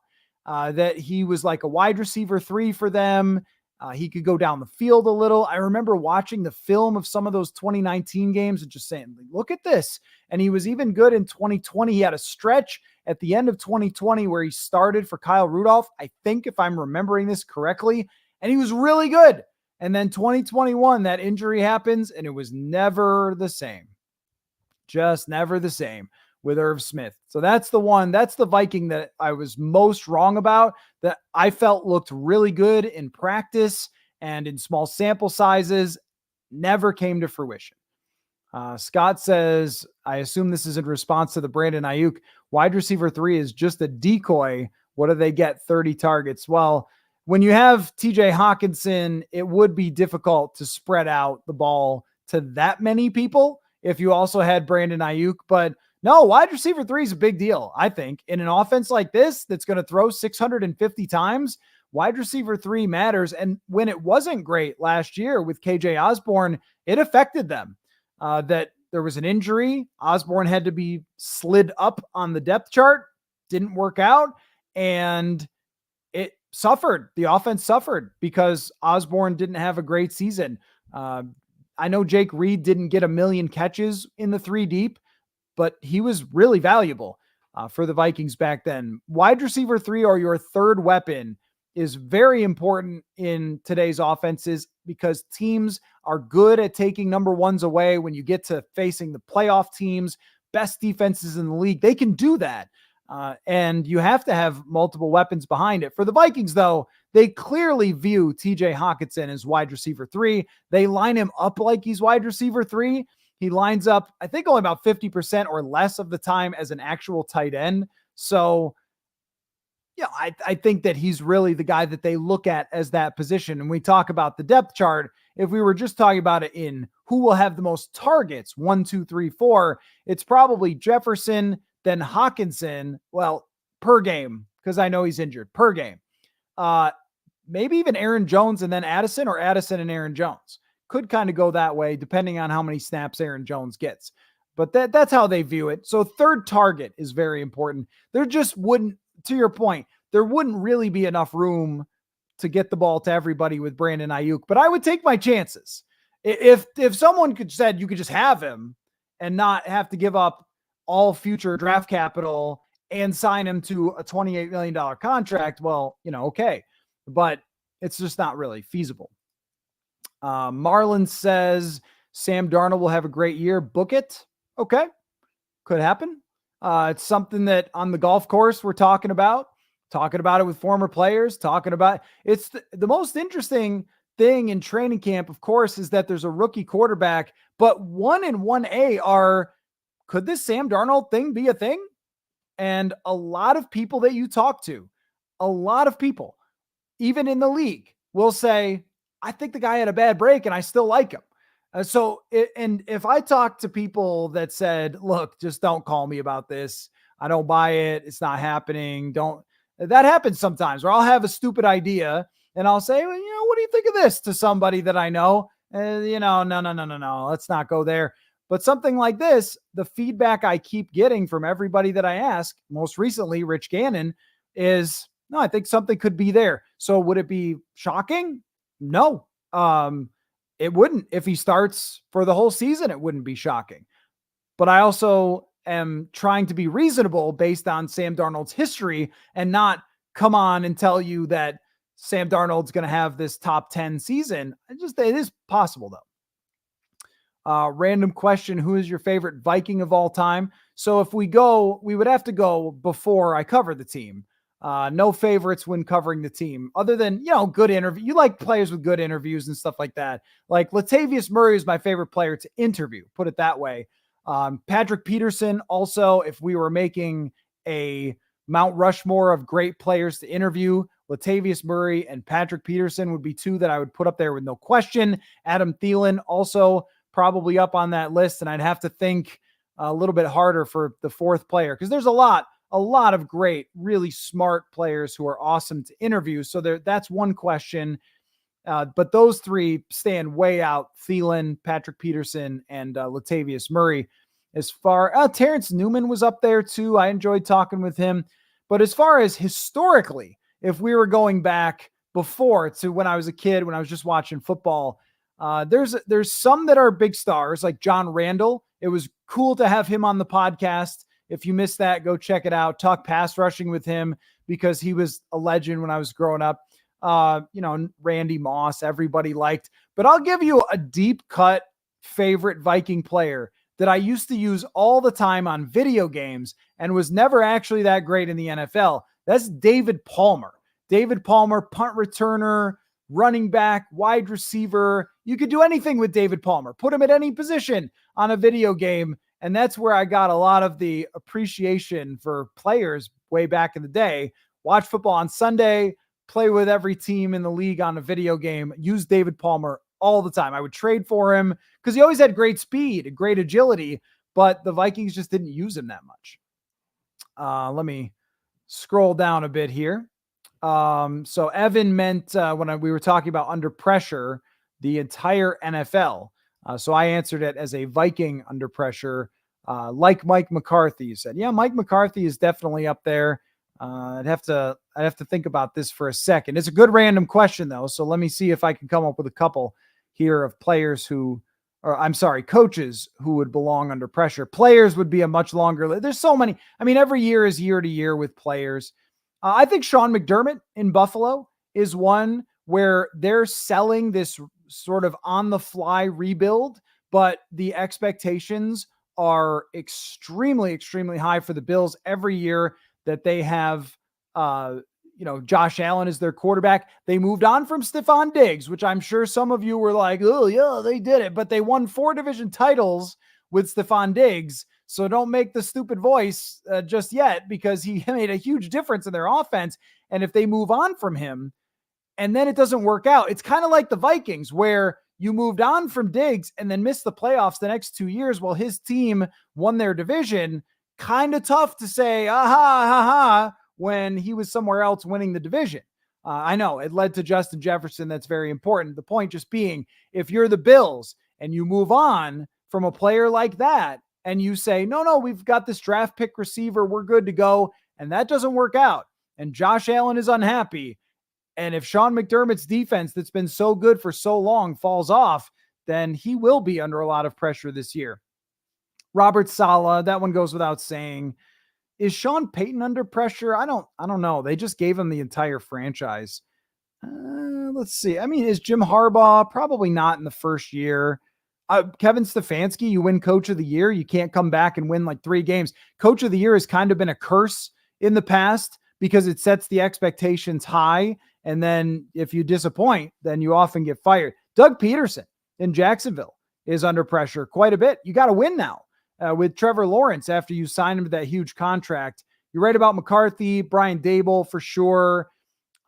that he was like a wide receiver 3 for them. He could go down the field a little. I remember watching the film of some of those 2019 games and just saying, look at this. And he was even good in 2020. He had a stretch at the end of 2020 where he started for Kyle Rudolph, I think, if I'm remembering this correctly. And he was really good. And then 2021, that injury happens, and it was never the same. Just never the same with Irv Smith. So that's the Viking that I was most wrong about, that I felt looked really good in practice and in small sample sizes, never came to fruition. Scott says, I assume this is in response to the Brandon Aiyuk. Wide receiver 3 is just a decoy. What do they get? 30 targets. Well, when you have TJ Hawkinson, it would be difficult to spread out the ball to that many people if you also had Brandon Aiyuk. But no, wide receiver 3 is a big deal, I think. In an offense like this that's going to throw 650 times, wide receiver 3 matters. And when it wasn't great last year with KJ Osborne, it affected them. That there was an injury. Osborne had to be slid up on the depth chart. Didn't work out. And it suffered. The offense suffered because Osborne didn't have a great season. I know Jake Reed didn't get a million catches in the 3 deep, but he was really valuable for the Vikings back then. Wide receiver 3 or your third weapon is very important in today's offenses because teams are good at taking number ones away when you get to facing the playoff teams, best defenses in the league. They can do that. And you have to have multiple weapons behind it. For the Vikings, though, they clearly view TJ Hawkinson as wide receiver 3. They line him up like he's wide receiver 3. He lines up, I think, only about 50% or less of the time as an actual tight end. So, yeah, I think that he's really the guy that they look at as that position. And we talk about the depth chart. If we were just talking about it in who will have the most targets, 1, 2, 3, 4, it's probably Jefferson, then Hawkinson, well, per game, because I know he's injured, per game. Maybe even Aaron Jones and then Addison, or Addison and Aaron Jones. Could kind of go that way, depending on how many snaps Aaron Jones gets. But that's how they view it. So third target is very important. There just wouldn't, to your point, there wouldn't really be enough room to get the ball to everybody with Brandon Aiyuk. But I would take my chances. If someone said you could just have him and not have to give up all future draft capital and sign him to a $28 million contract, well, okay. But it's just not really feasible. Marlon says Sam Darnold will have a great year. Book it. Okay. Could happen. It's something that on the golf course we're talking about it with former players, it's the most interesting thing in training camp, of course, is that there's a rookie quarterback, but 1 and 1A are, could this Sam Darnold thing be a thing? And a lot of people that you talk to, a lot of people, even in the league, will say, I think the guy had a bad break and I still like him. And if I talk to people that said, look, just don't call me about this. I don't buy it. It's not happening. That happens sometimes where I'll have a stupid idea and I'll say, well, what do you think of this to somebody that I know? No. Let's not go there. But something like this, the feedback I keep getting from everybody that I ask, most recently, Rich Gannon, is, no, I think something could be there. So would it be shocking? No. It wouldn't. If he starts for the whole season, it wouldn't be shocking. But I also am trying to be reasonable based on Sam Darnold's history and not come on and tell you that Sam Darnold's going to have this top 10 season. It is possible, though. Random question. Who is your favorite Viking of all time? So if we would have to go before I cover the team. No favorites when covering the team other than, good interview. You like players with good interviews and stuff like that. Like Latavius Murray is my favorite player to interview, put it that way. Patrick Peterson also, if we were making a Mount Rushmore of great players to interview, Latavius Murray and Patrick Peterson would be 2 that I would put up there with no question. Adam Thielen also probably up on that list. And I'd have to think a little bit harder for the 4th player, because there's a lot of great, really smart players who are awesome to interview. So that's one question. But those 3 stand way out: Thielen, Patrick Peterson, and Latavius Murray. As far Terrence Newman was up there too. I enjoyed talking with him. But as far as historically, if we were going back before to when I was a kid, when I was just watching football, there's some that are big stars like John Randall. It was cool to have him on the podcast. If you missed that, go check it out. Talk pass rushing with him because he was a legend when I was growing up. Randy Moss, everybody liked. But I'll give you a deep cut favorite Viking player that I used to use all the time on video games and was never actually that great in the NFL. That's David Palmer. David Palmer, punt returner, running back, wide receiver. You could do anything with David Palmer. Put him at any position on a video game. And that's where I got a lot of the appreciation for players way back in the day. Watch football on Sunday, play with every team in the league on a video game, use David Palmer all the time. I would trade for him because he always had great speed and great agility, but the Vikings just didn't use him that much. Let me scroll down a bit here. So Evan meant when we were talking about under pressure, the entire NFL. So I answered it as a Viking under pressure, like Mike McCarthy said. Yeah, Mike McCarthy is definitely up there. I'd have to think about this for a second. It's a good random question though. So let me see if I can come up with a couple here of coaches who would belong under pressure. Players would be a much longer. There's so many. I mean, every year is year to year with players. I think Sean McDermott in Buffalo is one where they're selling this sort of on the fly rebuild, but the expectations are extremely, extremely high for the Bills every year that they have, Josh Allen is their quarterback. They moved on from Stephon Diggs, which I'm sure some of you were like, oh yeah, they did it, but they won 4 division titles with Stephon Diggs. So don't make the stupid voice just yet, because he made a huge difference in their offense. And if they move on from him and then it doesn't work out, it's kind of like the Vikings where you moved on from Diggs and then missed the playoffs the next 2 years while his team won their division. Kind of tough to say, when he was somewhere else winning the division. I know it led to Justin Jefferson. That's very important. The point just being, if you're the Bills and you move on from a player like that and you say, no, we've got this draft pick receiver, we're good to go, and that doesn't work out, and Josh Allen is unhappy, and if Sean McDermott's defense that's been so good for so long falls off, then he will be under a lot of pressure this year. Robert Saleh, that one goes without saying. Is Sean Payton under pressure? I don't know. They just gave him the entire franchise. Let's see. I mean, is Jim Harbaugh? Probably not in the first year. Kevin Stefanski, you win coach of the year. You can't come back and win like 3 games. Coach of the year has kind of been a curse in the past because it sets the expectations high. And then if you disappoint, then you often get fired. Doug Peterson in Jacksonville is under pressure quite a bit. You got to win now. With Trevor Lawrence after you sign him to that huge contract. You're right about McCarthy, Brian Dable for sure.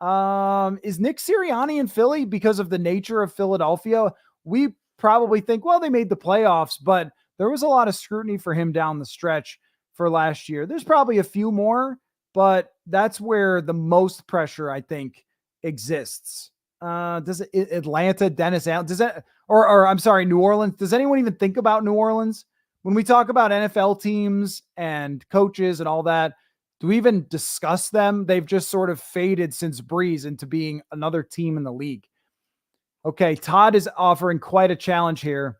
Is Nick Sirianni in Philly because of the nature of Philadelphia? We probably think, well, they made the playoffs, but there was a lot of scrutiny for him down the stretch for last year. There's probably a few more, but that's where the most pressure, I think, exists. Does it Atlanta, Dennis Allen, does that, or I'm sorry, New Orleans? Does anyone even think about New Orleans? When we talk about NFL teams and coaches and all that, do we even discuss them? They've just sort of faded since Breeze into being another team in the league. Okay, Todd is offering quite a challenge here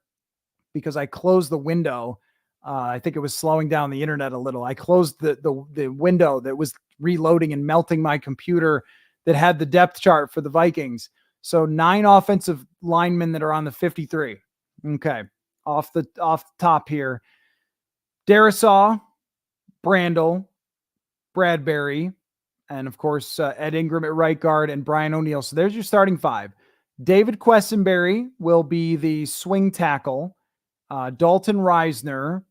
because I closed the window. I think it was slowing down the internet a little. I closed the window that was reloading and melting my computer that had the depth chart for the Vikings. So 9 offensive linemen that are on the 53. Okay. Off the top here, Darisaw, Brandel, Bradbury, and of course, Ed Ingram at right guard and Brian O'Neill. So there's your starting 5. David Quessenberry will be the swing tackle. Dalton Reisner.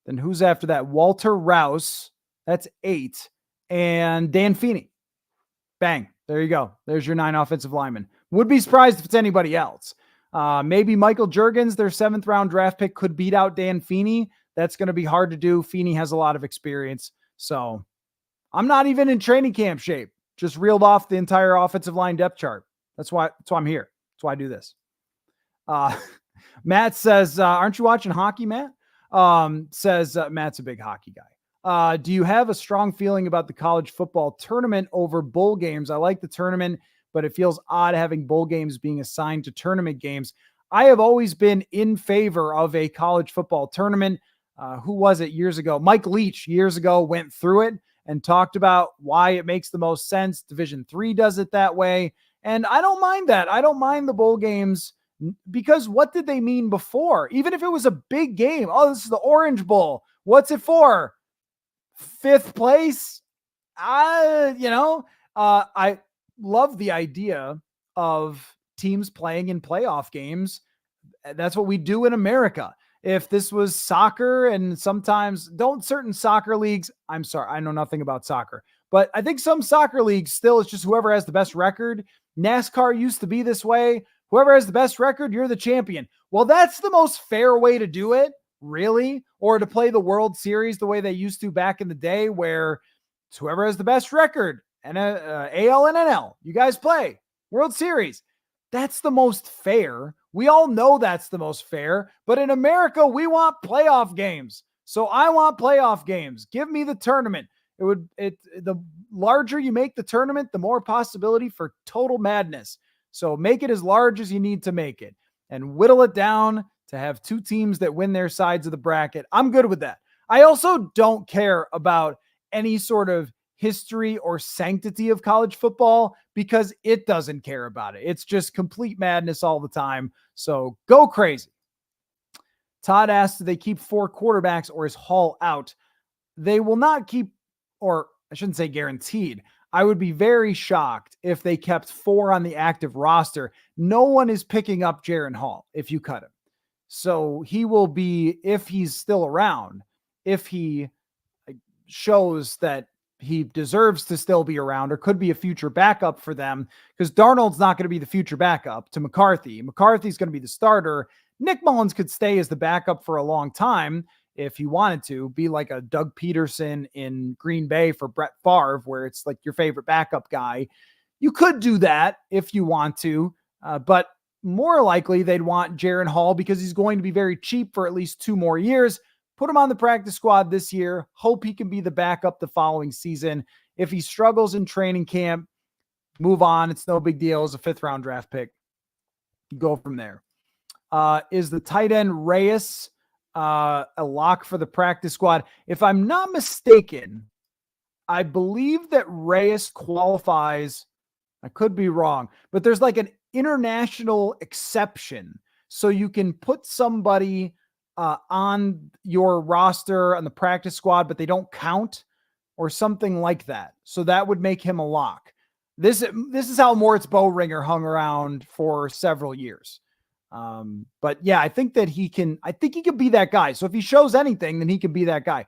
Then who's after that? Walter Rouse. That's 8. And Dan Feeney. Bang. There you go. There's your 9 offensive linemen. Would be surprised if it's anybody else. Maybe Michael Juergens, their 7th round draft pick, could beat out Dan Feeney. That's going to be hard to do. Feeney has a lot of experience. So I'm not even in training camp shape. Just reeled off the entire offensive line depth chart. That's why I'm here. That's why I do this. Matt says, aren't you watching hockey, Matt? Matt's a big hockey guy. Do you have a strong feeling about the college football tournament over bowl games? I like the tournament, but it feels odd having bowl games being assigned to tournament games. I have always been in favor of a college football tournament. Who was it years ago? Mike Leach years ago went through it and talked about why it makes the most sense. Division III does it that way. And I don't mind that. I don't mind the bowl games because what did they mean before? Even if it was a big game, oh, this is the Orange Bowl. What's it for? Fifth place? I love the idea of teams playing in playoff games. That's what we do in America. If this was soccer, and sometimes don't certain soccer leagues, I'm sorry, I know nothing about soccer, but I think some soccer leagues still it's just whoever has the best record. NASCAR used to be this way. Whoever has the best record, you're the champion. Well, that's the most fair way to do it, really, or to play the World Series the way they used to back in the day, where it's whoever has the best record, and AL and NL, you guys play World Series. That's the most fair. We all know that's the most fair, but in America, we want playoff games. So I want playoff games. Give me the tournament. The larger you make the tournament, the more possibility for total madness. So make it as large as you need to make it and whittle it down to have two teams that win their sides of the bracket. I'm good with that. I also don't care about any sort of history or sanctity of college football because it doesn't care about it. It's just complete madness all the time. So go crazy. Todd asked, do they keep 4 quarterbacks or is Hall out? They will not keep, or I shouldn't say guaranteed. I would be very shocked if they kept 4 on the active roster. No one is picking up Jaren Hall if you cut him. So he will be, if he's still around, if he shows that he deserves to still be around or could be a future backup for them, because Darnold's not going to be the future backup to McCarthy. McCarthy's going to be the starter. Nick Mullins could stay as the backup for a long time if he wanted to, be like a Doug Peterson in Green Bay for Brett Favre, where it's like your favorite backup guy. You could do that if you want to, but more likely they'd want Jaren Hall because he's going to be very cheap for at least 2 more years. Put him on the practice squad this year. Hope he can be the backup the following season. If he struggles in training camp, move on. It's no big deal. It's a 5th round draft pick. Go from there. Is the tight end Reyes a lock for the practice squad? If I'm not mistaken, I believe that Reyes qualifies. I could be wrong, but there's like an international exception. So you can put somebody on your roster on the practice squad, but they don't count or something like that. So that would make him a lock. This is how Moritz Bowringer hung around for several years. But yeah, I think he can be that guy. So if he shows anything, then he can be that guy.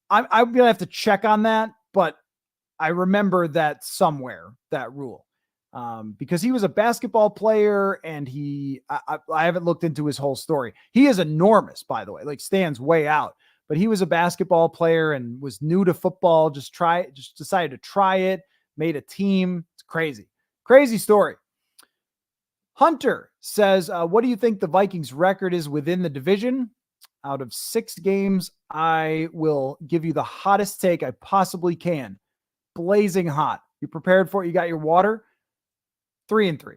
I'm going to have to check on that, but I remember that somewhere, that rule. Because he was a basketball player and I haven't looked into his whole story. He is enormous, by the way, like stands way out, but he was a basketball player and was new to football. Just decided to try it, made a team. It's crazy story. Hunter says, what do you think the Vikings record is within the division? Out of 6 games, I will give you the hottest take I possibly can. Blazing hot. You prepared for it? You got your water? 3-3.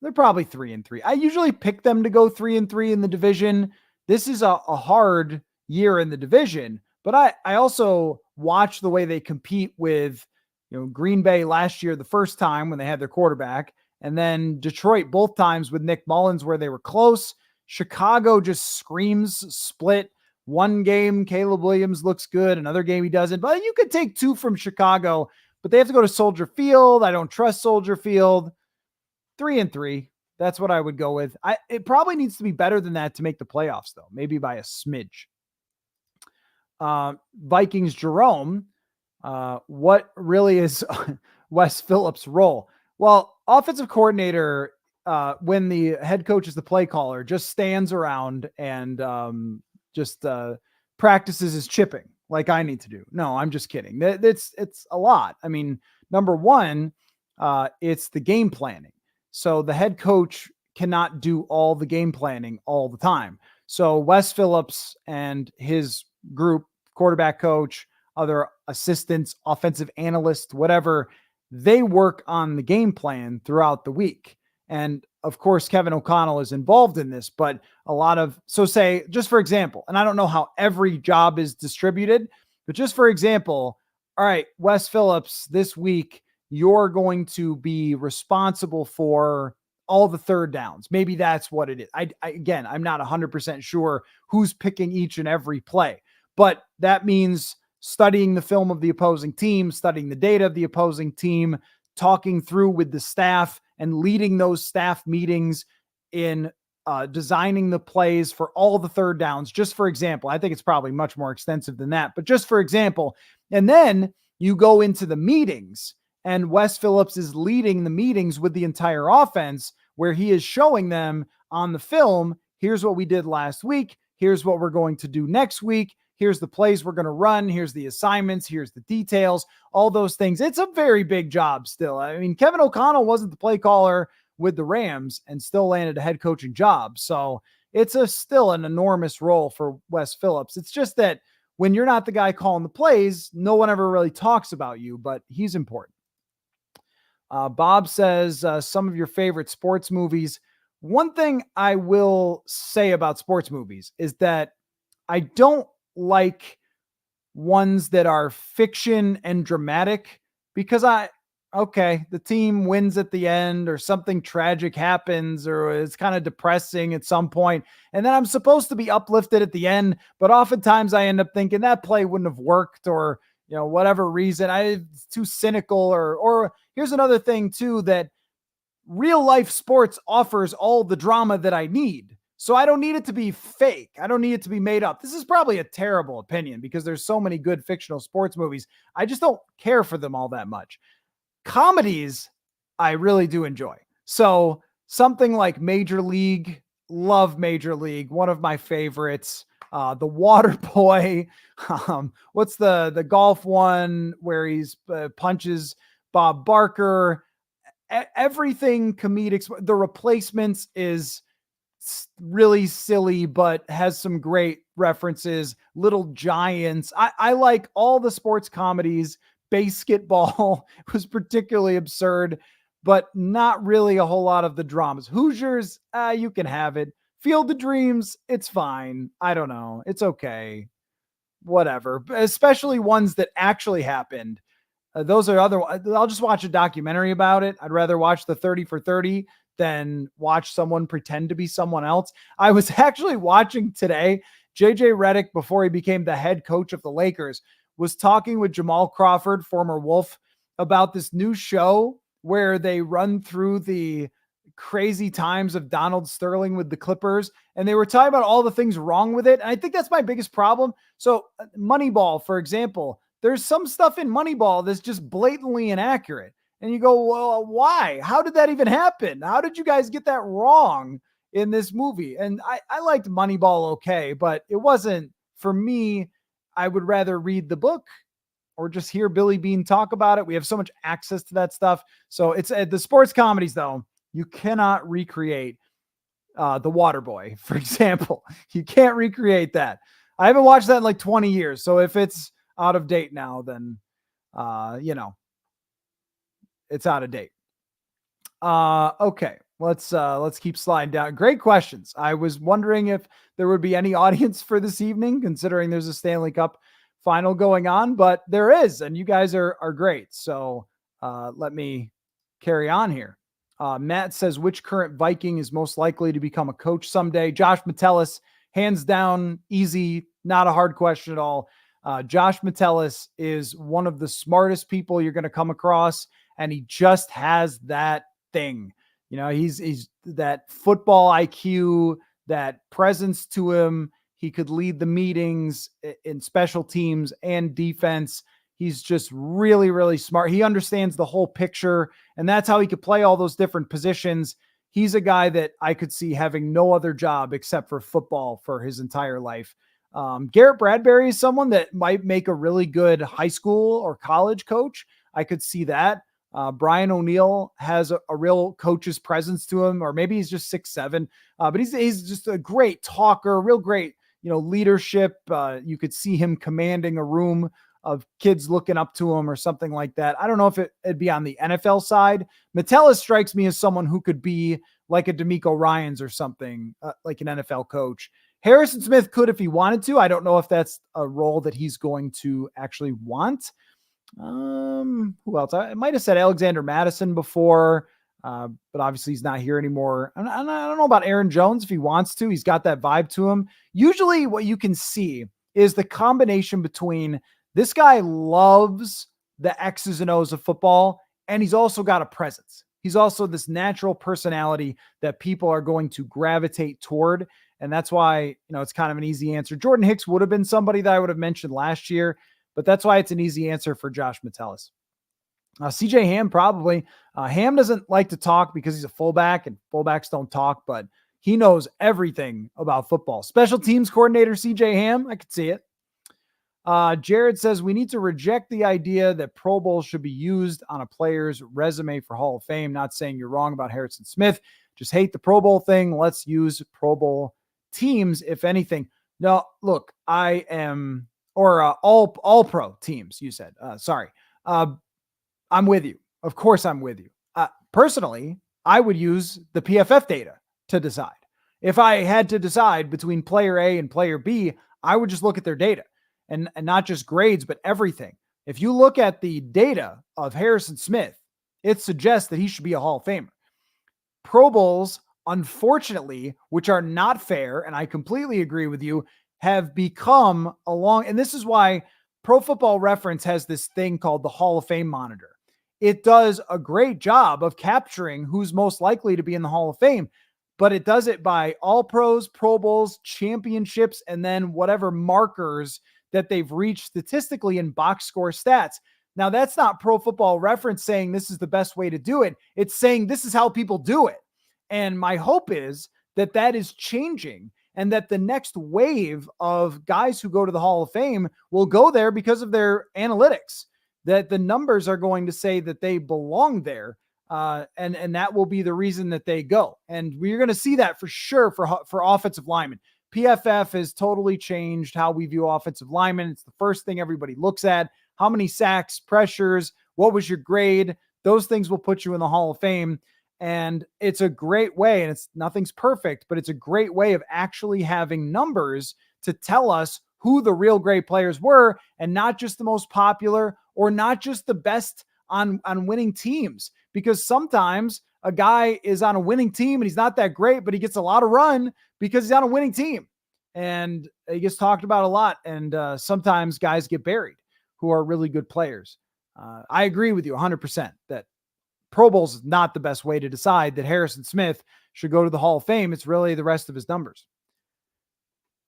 They're probably 3-3. I usually pick them to go 3-3 in the division. This is a hard year in the division, but I also watch the way they compete with, Green Bay last year, the first time when they had their quarterback, and then Detroit both times with Nick Mullins where they were close. Chicago just screams split. One game, Caleb Williams looks good. Another game he doesn't, but you could take 2 from Chicago, but they have to go to Soldier Field. I don't trust Soldier Field. 3-3. That's what I would go with. It probably needs to be better than that to make the playoffs, though. Maybe by a smidge. Vikings Jerome. What really is Wes Phillips' role? Well, offensive coordinator, when the head coach is the play caller, just stands around and just practices his chipping like I need to do. No, I'm just kidding. It's a lot. I mean, number one, it's the game planning. So the head coach cannot do all the game planning all the time. So Wes Phillips and his group, quarterback coach, other assistants, offensive analysts, whatever, they work on the game plan throughout the week. And of course, Kevin O'Connell is involved in this, but say, just for example, and I don't know how every job is distributed, but just for example, all right, Wes Phillips this week you're going to be responsible for all the third downs. Maybe that's what it is. Again, I'm not 100% sure who's picking each and every play, but that means studying the film of the opposing team, studying the data of the opposing team, talking through with the staff and leading those staff meetings in designing the plays for all the third downs. Just for example, I think it's probably much more extensive than that, but just for example, and then you go into the meetings and Wes Phillips is leading the meetings with the entire offense where he is showing them on the film, here's what we did last week. Here's what we're going to do next week. Here's the plays we're going to run. Here's the assignments. Here's the details, all those things. It's a very big job still. I mean, Kevin O'Connell wasn't the play caller with the Rams and still landed a head coaching job. So it's still an enormous role for Wes Phillips. It's just that when you're not the guy calling the plays, no one ever really talks about you, but he's important. Bob says some of your favorite sports movies. One thing I will say about sports movies is that I don't like ones that are fiction and dramatic because the team wins at the end or something tragic happens or it's kind of depressing at some point. And then I'm supposed to be uplifted at the end, but oftentimes I end up thinking that play wouldn't have worked or, whatever reason it's too cynical or here's another thing too, that real life sports offers all the drama that I need. So I don't need it to be fake. I don't need it to be made up. This is probably a terrible opinion because there's so many good fictional sports movies. I just don't care for them all that much. Comedies, I really do enjoy. So something like Major League, love Major League, one of my favorites. The Water Boy. What's the golf one where he's punches Bob Barker? Everything comedic. The Replacements is really silly, but has some great references. Little Giants. I like all the sports comedies. Basketball was particularly absurd, but not really a whole lot of the dramas. Hoosiers, you can have it. Field of Dreams, it's fine. I don't know. It's okay. Whatever. Especially ones that actually happened. Those are I'll just watch a documentary about it. I'd rather watch the 30 for 30 than watch someone pretend to be someone else. I was actually watching today, JJ Redick, before he became the head coach of the Lakers, was talking with Jamal Crawford, former Wolf, about this new show where they run through the crazy times of Donald Sterling with the Clippers. And they were talking about all the things wrong with it. And I think that's my biggest problem. So Moneyball, for example, there's some stuff in Moneyball that's just blatantly inaccurate. And you go, well, why? How did that even happen? How did you guys get that wrong in this movie? And I liked Moneyball okay, but it wasn't, for me, I would rather read the book or just hear Billy Beane talk about it. We have so much access to that stuff. So it's the sports comedies, though. You cannot recreate The Waterboy, for example. You can't recreate that. I haven't watched that in like 20 years. So if it's out of date now, then, it's out of date. Okay. Let's keep sliding down. Great questions. I was wondering if there would be any audience for this evening, considering there's a Stanley Cup final going on, but there is, and you guys are great. So let me carry on here. Matt says, which current Viking is most likely to become a coach someday? Josh Metellus, hands down, easy, not a hard question at all. Josh Metellus is one of the smartest people you're going to come across, and he just has that thing. He's that football IQ, that presence to him. He could lead the meetings in special teams and defense. He's just really, really smart. He understands the whole picture, and that's how he could play all those different positions. He's a guy that I could see having no other job except for football for his entire life. Garrett Bradbury is someone that might make a really good high school or college coach. I could see that. Brian O'Neill has a real coach's presence to him, or maybe he's just 6'7", but he's just a great talker, real great, leadership. You could see him commanding a room of kids looking up to him or something like that. I don't know if it'd be on the NFL side. Metellus strikes me as someone who could be like a D'Amico Ryans or something, like an NFL coach. Harrison Smith could if he wanted to. I don't know if that's a role that he's going to actually want. Who else? I might have said Alexander Madison before, but obviously he's not here anymore. I don't know about Aaron Jones if he wants to. He's got that vibe to him. Usually what you can see is the combination between this guy loves the X's and O's of football, and he's also got a presence. He's also this natural personality that people are going to gravitate toward. And that's why, it's kind of an easy answer. Jordan Hicks would have been somebody that I would have mentioned last year, but that's why it's an easy answer for Josh Metellus. CJ Ham, probably. Ham doesn't like to talk because he's a fullback, and fullbacks don't talk, but he knows everything about football. Special teams coordinator CJ Ham, I could see it. Jared says we need to reject the idea that Pro Bowl should be used on a player's resume for Hall of Fame. Not saying you're wrong about Harrison Smith. Just hate the Pro Bowl thing. Let's use Pro Bowl teams, if anything. No, look, I am, or all pro teams, you said. Sorry. I'm with you. Of course I'm with you. Personally, I would use the PFF data to decide. If I had to decide between player A and player B, I would just look at their data and not just grades, but everything. If you look at the data of Harrison Smith, it suggests that he should be a Hall of Famer. Pro Bowls, unfortunately, which are not fair, and I completely agree with you, have become and this is why Pro Football Reference has this thing called the Hall of Fame Monitor. It does a great job of capturing who's most likely to be in the Hall of Fame, but it does it by all pros, Pro Bowls, championships, and then whatever markers that they've reached statistically in box score stats. Now, that's not Pro Football Reference saying this is the best way to do it. It's saying this is how people do it. And my hope is that that is changing, and that the next wave of guys who go to the Hall of Fame will go there because of their analytics, that the numbers are going to say that they belong there. And that will be the reason that they go. And we're going to see that for sure for offensive linemen. PFF has totally changed how we view offensive linemen. It's the first thing everybody looks at. How many sacks, pressures, what was your grade? Those things will put you in the Hall of Fame. And it's a great way, and nothing's perfect, but it's a great way of actually having numbers to tell us who the real great players were, and not just the most popular or not just the best on winning teams. Because sometimes a guy is on a winning team and he's not that great, but he gets a lot of run because he's on a winning team. And he gets talked about a lot. And sometimes guys get buried who are really good players. I agree with you 100% that Pro Bowls is not the best way to decide that Harrison Smith should go to the Hall of Fame. It's really the rest of his numbers.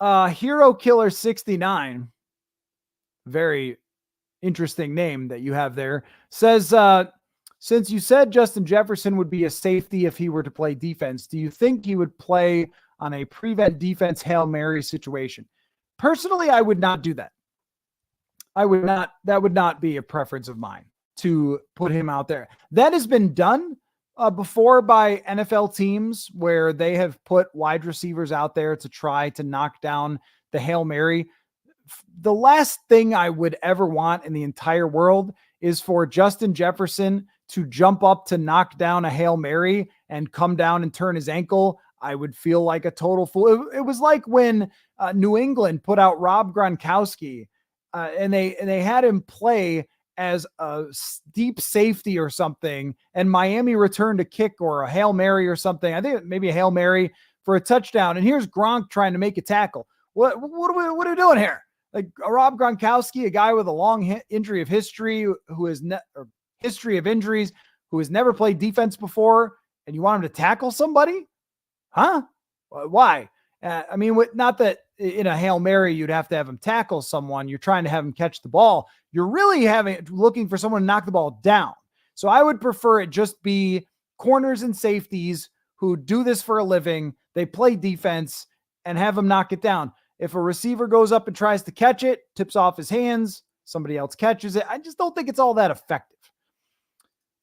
Hero Killer 69, very interesting name that you have there, says, since you said Justin Jefferson would be a safety if he were to play defense, do you think he would play on a prevent defense Hail Mary situation? Personally, I would not do that. That would not be a preference of mine to put him out there. That has been done before by NFL teams where they have put wide receivers out there to try to knock down the Hail Mary. The last thing I would ever want in the entire world is for Justin Jefferson to jump up to knock down a Hail Mary and come down and turn his ankle. I would feel like a total fool. It was like when New England put out Rob Gronkowski and they had him play as a deep safety or something, and Miami returned a kick or a Hail Mary or something. I think maybe a Hail Mary for a touchdown. And here's Gronk trying to make a tackle. What are we doing here? Like Rob Gronkowski, a guy with a long injury of history, who has history of injuries, who has never played defense before, and you want him to tackle somebody? Huh? Why? I mean, not that in a Hail Mary, you'd have to have him tackle someone. You're trying to have him catch the ball. You're really looking for someone to knock the ball down. So I would prefer it just be corners and safeties who do this for a living. They play defense and have them knock it down. If a receiver goes up and tries to catch it, tips off his hands, somebody else catches it. I just don't think it's all that effective.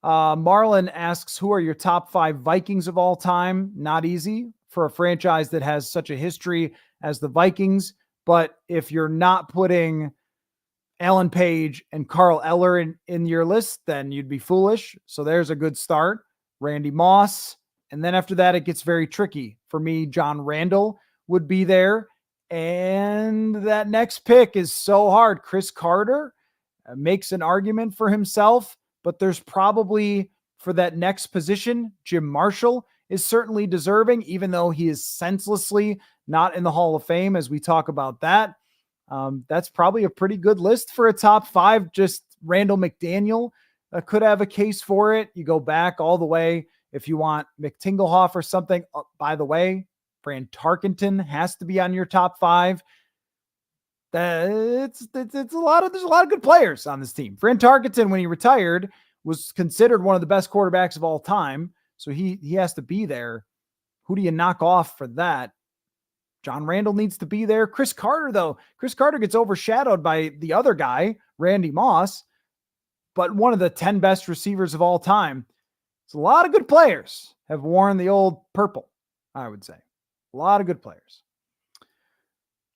Marlon asks, who are your top 5 Vikings of all time? Not easy for a franchise that has such a history as the Vikings. But if you're not putting Alan Page and Carl Eller in your list, then you'd be foolish. So there's a good start. Randy Moss. And then after that, it gets very tricky. For me, John Randall would be there. And that next pick is so hard. Chris Carter. makes an argument for himself, but there's probably for that next position, Jim Marshall is certainly deserving, even though he is senselessly not in the Hall of Fame as we talk about that. That's probably a pretty good list for a top 5. Just Randall McDaniel could have a case for it. You go back all the way if you want McTinglehoff or something. By the way, Fran Tarkenton has to be on your top 5. There's a lot of good players on this team. Fran Tarkenton, when he retired, was considered one of the best quarterbacks of all time. So he has to be there. Who do you knock off for that? John Randall needs to be there. Chris Carter, though. Chris Carter gets overshadowed by the other guy, Randy Moss, but one of the 10 best receivers of all time. So a lot of good players have worn the old purple, I would say. A lot of good players.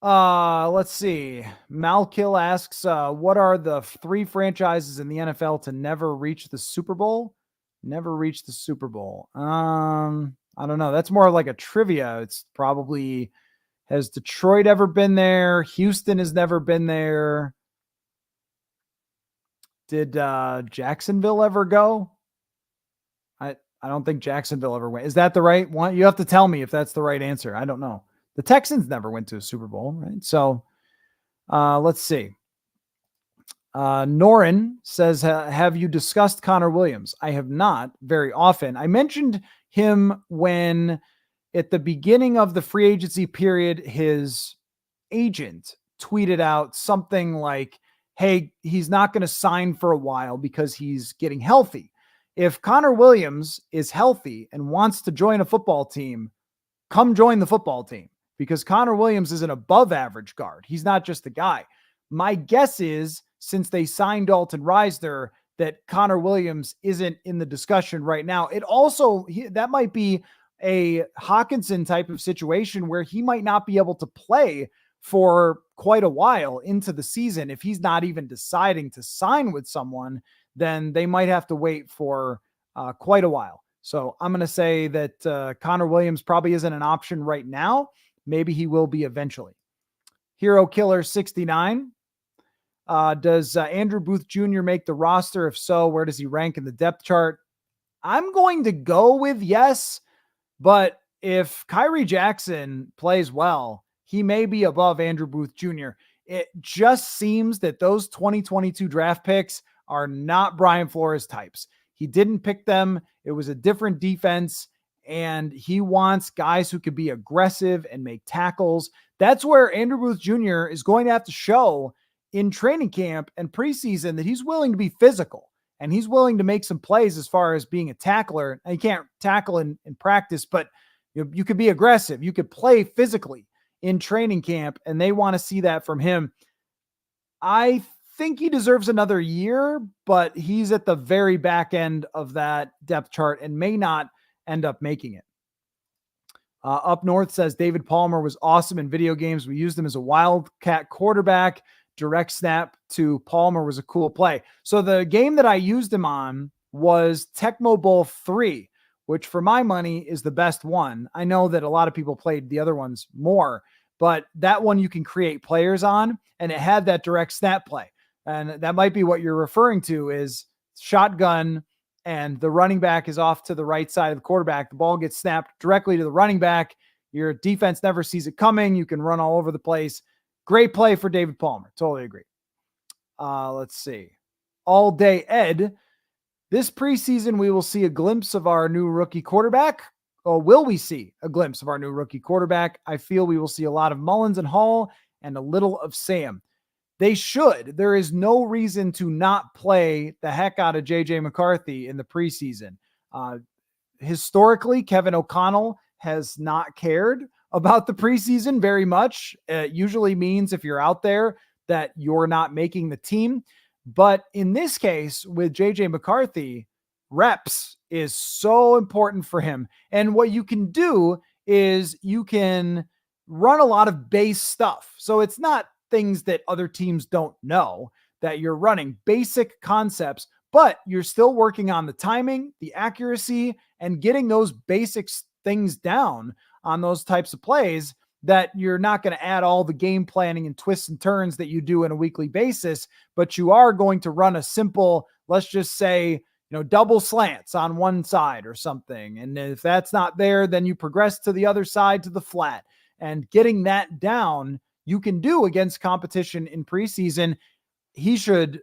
Let's see. Malkill asks, what are the 3 franchises in the NFL to never reach the Super Bowl? Never reach the Super Bowl. I don't know. That's more like a trivia. It's probably, has Detroit ever been there? Houston has never been there. Did Jacksonville ever go? I don't think Jacksonville ever went. Is that the right one? You have to tell me if that's the right answer. I don't know. The Texans never went to a Super Bowl, right? So let's see. Norin says, have you discussed Connor Williams? I have not very often. I mentioned him when at the beginning of the free agency period, his agent tweeted out something like, hey, he's not going to sign for a while because he's getting healthy. If Connor Williams is healthy and wants to join a football team, come join the football team, because Connor Williams is an above average guard. He's not just a guy. My guess is, since they signed Dalton Reisner, that Connor Williams isn't in the discussion right now. It also, that might be a Hawkinson type of situation where he might not be able to play for quite a while into the season. If he's not even deciding to sign with someone, then they might have to wait for quite a while. So I'm going to say that Connor Williams probably isn't an option right now. Maybe he will be eventually. Hero Killer 69. Does Andrew Booth Jr. make the roster? If so, where does he rank in the depth chart? I'm going to go with yes, but if Kyrie Jackson plays well, he may be above Andrew Booth Jr. It just seems that those 2022 draft picks are not Brian Flores types. He didn't pick them. It was a different defense, and he wants guys who could be aggressive and make tackles. That's where Andrew Booth Jr. is going to have to show in training camp and preseason that he's willing to be physical and he's willing to make some plays as far as being a tackler. And you can't tackle in practice, but you could be aggressive. You could play physically in training camp, and they want to see that from him. I think he deserves another year, but he's at the very back end of that depth chart and may not end up making it. Up North says David Palmer was awesome in video games. We used him as a wildcat quarterback. Direct snap to Palmer was a cool play. So the game that I used him on was Tecmo Bowl 3, which for my money is the best one. I know that a lot of people played the other ones more, but that one you can create players on, and it had that direct snap play. And that might be what you're referring to, is shotgun and the running back is off to the right side of the quarterback. The ball gets snapped directly to the running back. Your defense never sees it coming. You can run all over the place. Great play for David Palmer. Totally agree. Let's see. All Day Ed. This preseason, we will see a glimpse of our new rookie quarterback. Or will we see a glimpse of our new rookie quarterback? I feel we will see a lot of Mullins and Hall and a little of Sam. They should. There is no reason to not play the heck out of JJ McCarthy in the preseason. Historically, Kevin O'Connell has not cared about the preseason very much. It usually means if you're out there that you're not making the team. But in this case, with JJ McCarthy, reps is so important for him. And what you can do is you can run a lot of base stuff. So it's not things that other teams don't know that you're running, basic concepts, but you're still working on the timing, the accuracy, and getting those basic things down on those types of plays. that you're not going to add all the game planning and twists and turns that you do on a weekly basis, but you are going to run a simple, let's just say, double slants on one side or something. And if that's not there, then you progress to the other side to the flat. And getting that down, you can do against competition in preseason. He should,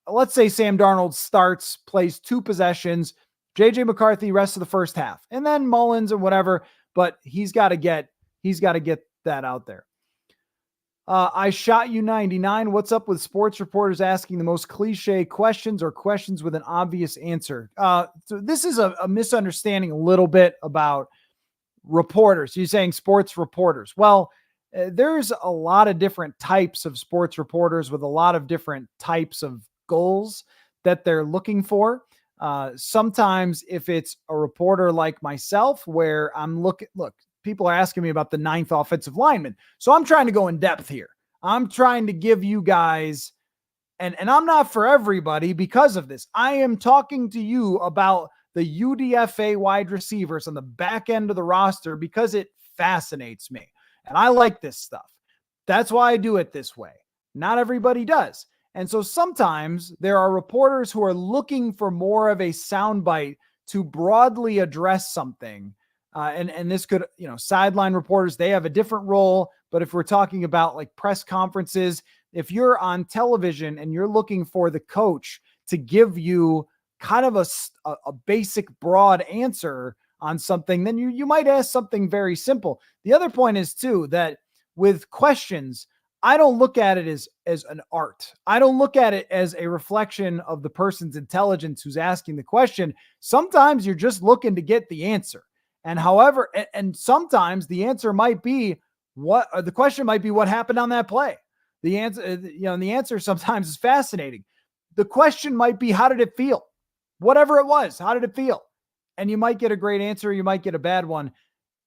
let's say Sam Darnold starts, plays 2 possessions, JJ McCarthy rest of the first half, and then Mullins and whatever, but he's got to get that out there. I shot you 99. What's up with sports reporters asking the most cliche questions or questions with an obvious answer? So this is a misunderstanding a little bit about reporters. You're saying sports reporters. Well, there's a lot of different types of sports reporters with a lot of different types of goals that they're looking for. Sometimes if it's a reporter like myself, where I'm look, people are asking me about the 9th offensive lineman. So I'm trying to go in depth here. I'm trying to give you guys, and I'm not for everybody because of this. I am talking to you about the UDFA wide receivers on the back end of the roster because it fascinates me. And I like this stuff. That's why I do it this way. Not everybody does. And so sometimes there are reporters who are looking for more of a soundbite to broadly address something. And this could, sideline reporters, they have a different role. But if we're talking about like press conferences, if you're on television and you're looking for the coach to give you kind of a basic broad answer on something, then you might ask something very simple. The other point is too, that with questions, I don't look at it as an art. I don't look at it as a reflection of the person's intelligence who's asking the question. Sometimes you're just looking to get the answer. And however, and sometimes the answer might be the question might be what happened on that play. The answer, and the answer sometimes is fascinating. The question might be, how did it feel? Whatever it was, how did it feel? And you might get a great answer. You might get a bad one.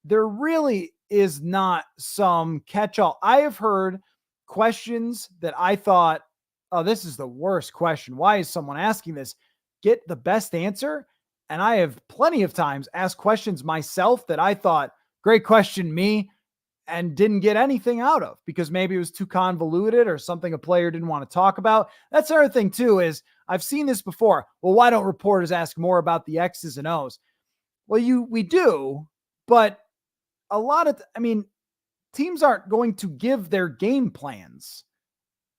There really is not some catch-all. I have heard questions that I thought, oh, this is the worst question. Why is someone asking this? Get the best answer. And I have plenty of times asked questions myself that I thought, great question, me, and didn't get anything out of because maybe it was too convoluted or something a player didn't want to talk about. That's the other thing too, is I've seen this before. Well, why don't reporters ask more about the X's and O's? Well, we do, but a lot of, teams aren't going to give their game plans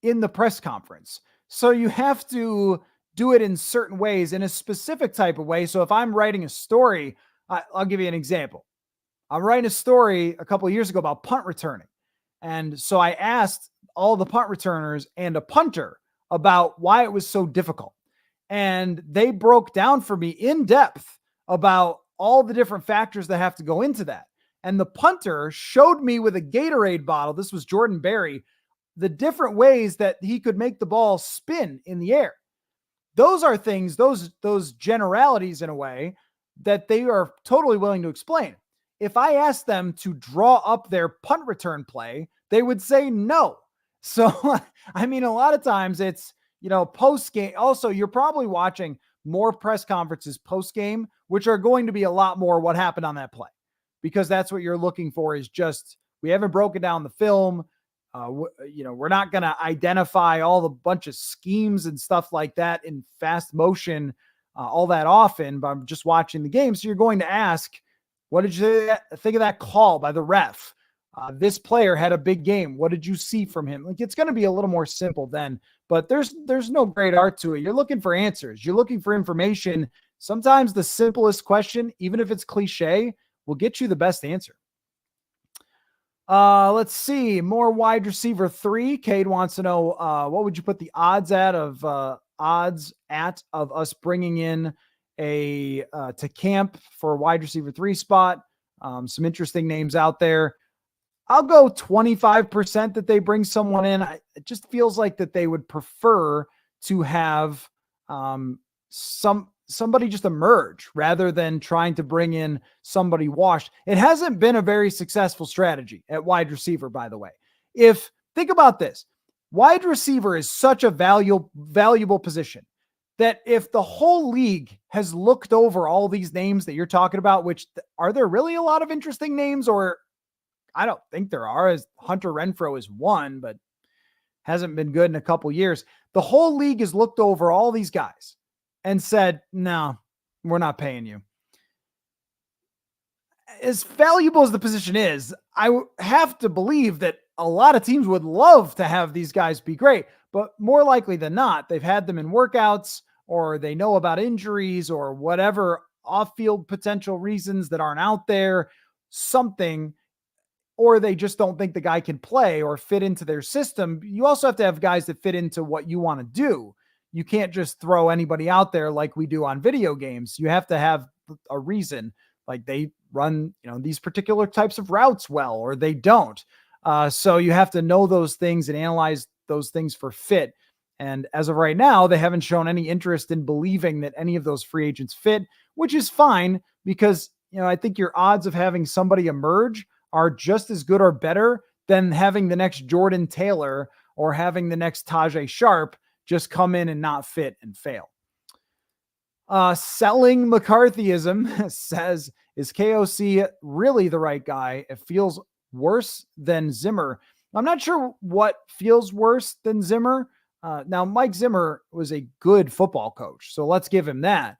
in the press conference. So you have to do it in certain ways, in a specific type of way. So if I'm writing a story, I'll give you an example. I'm writing a story a couple of years ago about punt returning. And so I asked all the punt returners and a punter about why it was so difficult. And they broke down for me in depth about all the different factors that have to go into that. And the punter showed me with a Gatorade bottle, this was Jordan Berry, the different ways that he could make the ball spin in the air. Those are things, those generalities in a way that they are totally willing to explain. If I asked them to draw up their punt return play, they would say no. So, a lot of times it's, post game. Also, you're probably watching more press conferences post game, which are going to be a lot more what happened on that play, because that's what you're looking for is just, we haven't broken down the film. We're not going to identify all the bunch of schemes and stuff like that in fast motion all that often, but I'm just watching the game. So you're going to ask, what did you think of that call by the ref? This player had a big game. What did you see from him? Like, it's going to be a little more simple then, but there's no great art to it. You're looking for answers. You're looking for information. Sometimes the simplest question, even if it's cliche, will get you the best answer. Let's see. More wide receiver 3. Cade wants to know, what would you put the odds of us bringing in to camp for a wide receiver 3 spot? Some interesting names out there. I'll go 25% that they bring someone in. It just feels like that they would prefer to have somebody just emerge rather than trying to bring in somebody washed. It hasn't been a very successful strategy at wide receiver, by the way. Think about this, wide receiver is such a valuable position that if the whole league has looked over all these names that you're talking about, which are there really a lot of interesting names, or I don't think there are. As Hunter Renfrow is one, but hasn't been good in a couple years. The whole league has looked over all these guys and said, no, we're not paying you. As valuable as the position is, I have to believe that a lot of teams would love to have these guys be great, but more likely than not, they've had them in workouts or they know about injuries or whatever off-field potential reasons that aren't out there, something, or they just don't think the guy can play or fit into their system. You also have to have guys that fit into what you want to do. You can't just throw anybody out there like we do on video games. You have to have a reason, like they run, these particular types of routes well, or they don't. So you have to know those things and analyze those things for fit. And as of right now, they haven't shown any interest in believing that any of those free agents fit, which is fine because, I think your odds of having somebody emerge are just as good or better than having the next Jordan Taylor or having the next Tajay Sharp just come in and not fit and fail. Selling McCarthyism says, is KOC really the right guy? It feels worse than Zimmer. I'm not sure what feels worse than Zimmer. Now, Mike Zimmer was a good football coach, so let's give him that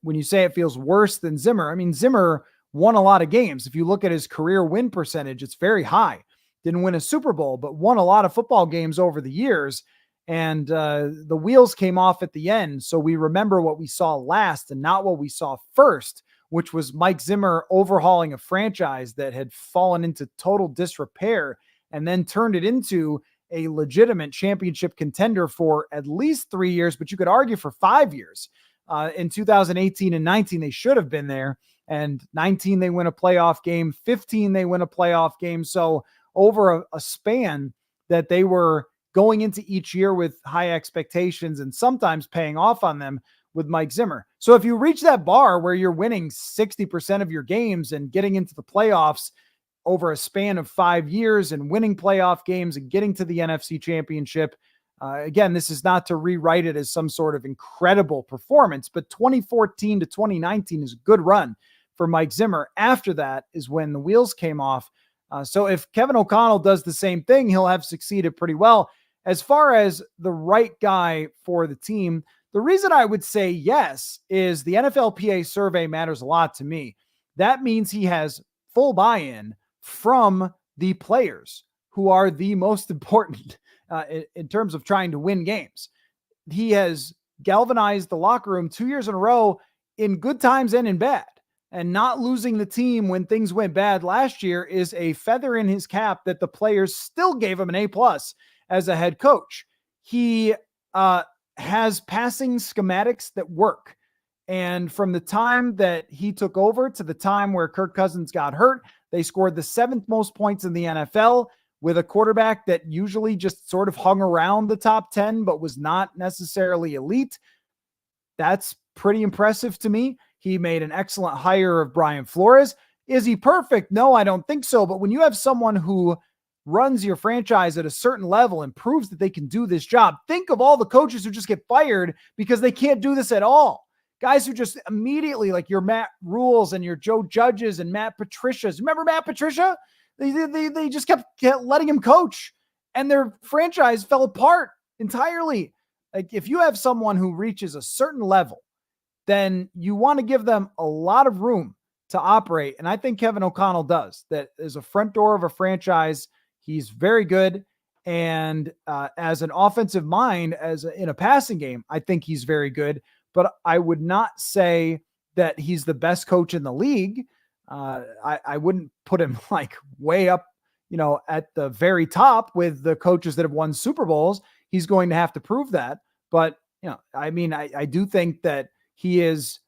when you say it feels worse than Zimmer, I mean, Zimmer won a lot of games. If you look at his career win percentage, it's very high. Didn't win a Super Bowl, but won a lot of football games over the years. And the wheels came off at the end. So we remember what we saw last and not what we saw first, which was Mike Zimmer overhauling a franchise that had fallen into total disrepair and then turned it into a legitimate championship contender for at least 3 years, but you could argue for 5 years. In 2018 and 19, they should have been there. And 19, they win a playoff game. 15, they win a playoff game. So over a span that they were going into each year with high expectations and sometimes paying off on them with Mike Zimmer. So if you reach that bar where you're winning 60% of your games and getting into the playoffs over a span of 5 years and winning playoff games and getting to the NFC Championship, again, this is not to rewrite it as some sort of incredible performance, but 2014 to 2019 is a good run for Mike Zimmer. After that is when the wheels came off. So if Kevin O'Connell does the same thing, he'll have succeeded pretty well. As far as the right guy for the team, the reason I would say yes is the NFLPA survey matters a lot to me. That means he has full buy-in from the players who are the most important in terms of trying to win games. He has galvanized the locker room 2 years in a row in good times and in bad. And not losing the team when things went bad last year is a feather in his cap that the players still gave him an A+ as a head coach. He has passing schematics that work. And from the time that he took over to the time where Kirk Cousins got hurt, they scored the 7th most points in the NFL with a quarterback that usually just sort of hung around the top 10, but was not necessarily elite. That's pretty impressive to me. He made an excellent hire of Brian Flores. Is he perfect? No, I don't think so. But when you have someone who runs your franchise at a certain level and proves that they can do this job, think of all the coaches who just get fired because they can't do this at all. Guys who just immediately, like your Matt Rules and your Joe Judges and Matt Patricias. Remember Matt Patricia? They just kept letting him coach and their franchise fell apart entirely. Like if you have someone who reaches a certain level, then you want to give them a lot of room to operate. And I think Kevin O'Connell does. That is a front door of a franchise. He's very good. And as an offensive mind, in a passing game, I think he's very good. But I would not say that he's the best coach in the league. I wouldn't put him like way up, at the very top with the coaches that have won Super Bowls. He's going to have to prove that. But, I do think that he is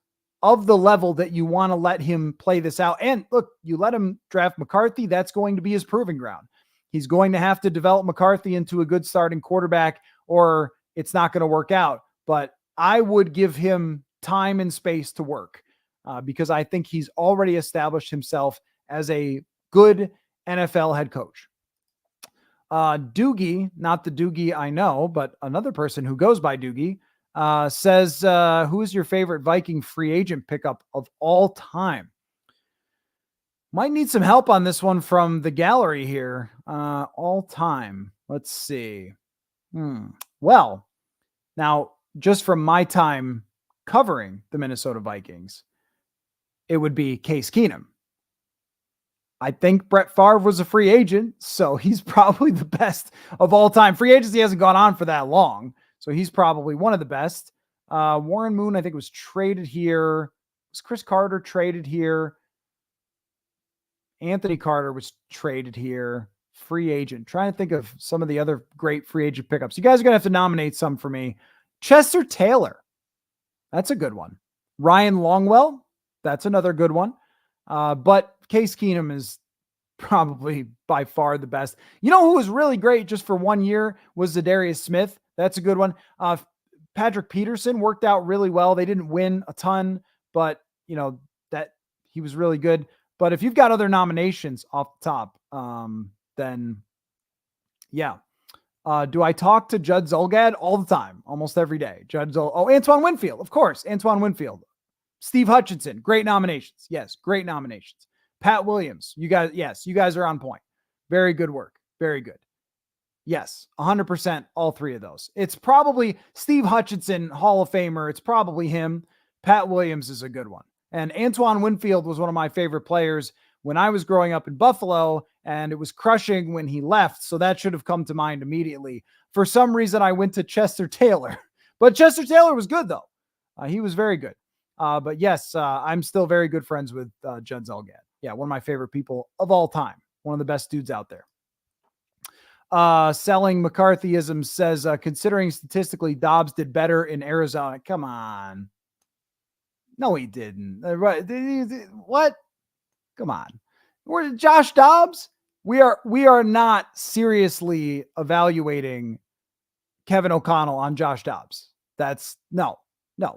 of the level that you want to let him play this out. And look, you let him draft McCarthy, that's going to be his proving ground. He's going to have to develop McCarthy into a good starting quarterback or it's not going to work out. But I would give him time and space to work because I think he's already established himself as a good NFL head coach. Doogie, not the Doogie I know, but another person who goes by Doogie, says, who is your favorite Viking free agent pickup of all time? Might need some help on this one from the gallery here. All time. Let's see. Well, now, just from my time covering the Minnesota Vikings, it would be Case Keenum. I think Brett Favre was a free agent, so he's probably the best of all time. Free agency hasn't gone on for that long, so he's probably one of the best. Warren Moon, I think, was traded here. Was Chris Carter traded here? Anthony Carter was traded here. Free agent. Trying to think of some of the other great free agent pickups. You guys are going to have to nominate some for me. Chester Taylor. That's a good one. Ryan Longwell. That's another good one. But Case Keenum is probably by far the best. You know who was really great just for 1 year was Zadarius Smith. That's a good one. Patrick Peterson worked out really well. They didn't win a ton, but that he was really good. But if you've got other nominations off the top, then yeah. Do I talk to Judd Zulgad all the time? Almost every day. Antoine Winfield, of course. Antoine Winfield. Steve Hutchinson, great nominations. Yes, great nominations. Pat Williams, you guys are on point. Very good work. Very good. Yes, 100%, all three of those. It's probably Steve Hutchinson, Hall of Famer. It's probably him. Pat Williams is a good one. And Antoine Winfield was one of my favorite players when I was growing up in Buffalo, and it was crushing when he left. So that should have come to mind immediately. For some reason, I went to Chester Taylor, but Chester Taylor was good though. He was very good. But yes, I'm still very good friends with Judd Zulgad. Yeah, one of my favorite people of all time. One of the best dudes out there. Selling McCarthyism says, considering statistically Dobbs did better in Arizona. Come on. No, he didn't. What? Come on. We're Josh Dobbs. We are not seriously evaluating Kevin O'Connell on Josh Dobbs. No,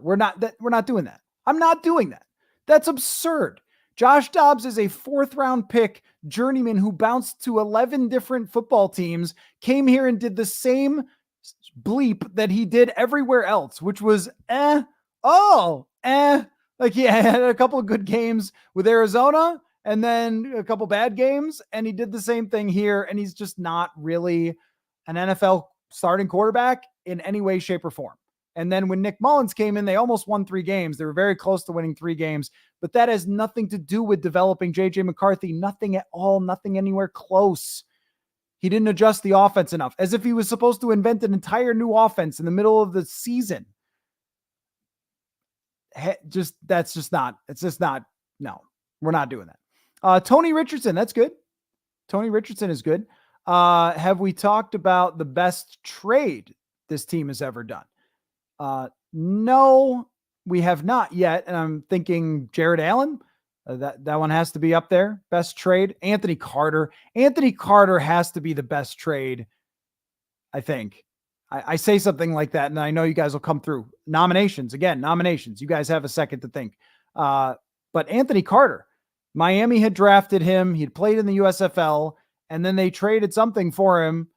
we're not doing that. I'm not doing that. That's absurd. Josh Dobbs is a 4th round pick journeyman who bounced to 11 different football teams, came here and did the same bleep that he did everywhere else, which was like he had a couple of good games with Arizona and then a couple bad games, and he did the same thing here, and he's just not really an NFL starting quarterback in any way, shape, or form. And then when Nick Mullins came in, they almost won 3 games. They were very close to winning 3 games, but that has nothing to do with developing JJ McCarthy. Nothing at all, nothing anywhere close. He didn't adjust the offense enough, as if he was supposed to invent an entire new offense in the middle of the season. No, we're not doing that. Tony Richardson, that's good. Tony Richardson is good. Have we talked about the best trade this team has ever done? No, we have not yet. And I'm thinking Jared Allen. That one has to be up there. Best trade. Anthony Carter. Anthony Carter has to be the best trade, I think. I say something like that, and I know you guys will come through. Nominations. You guys have a second to think. But Anthony Carter, Miami had drafted him. He'd played in the USFL, and then they traded something for him,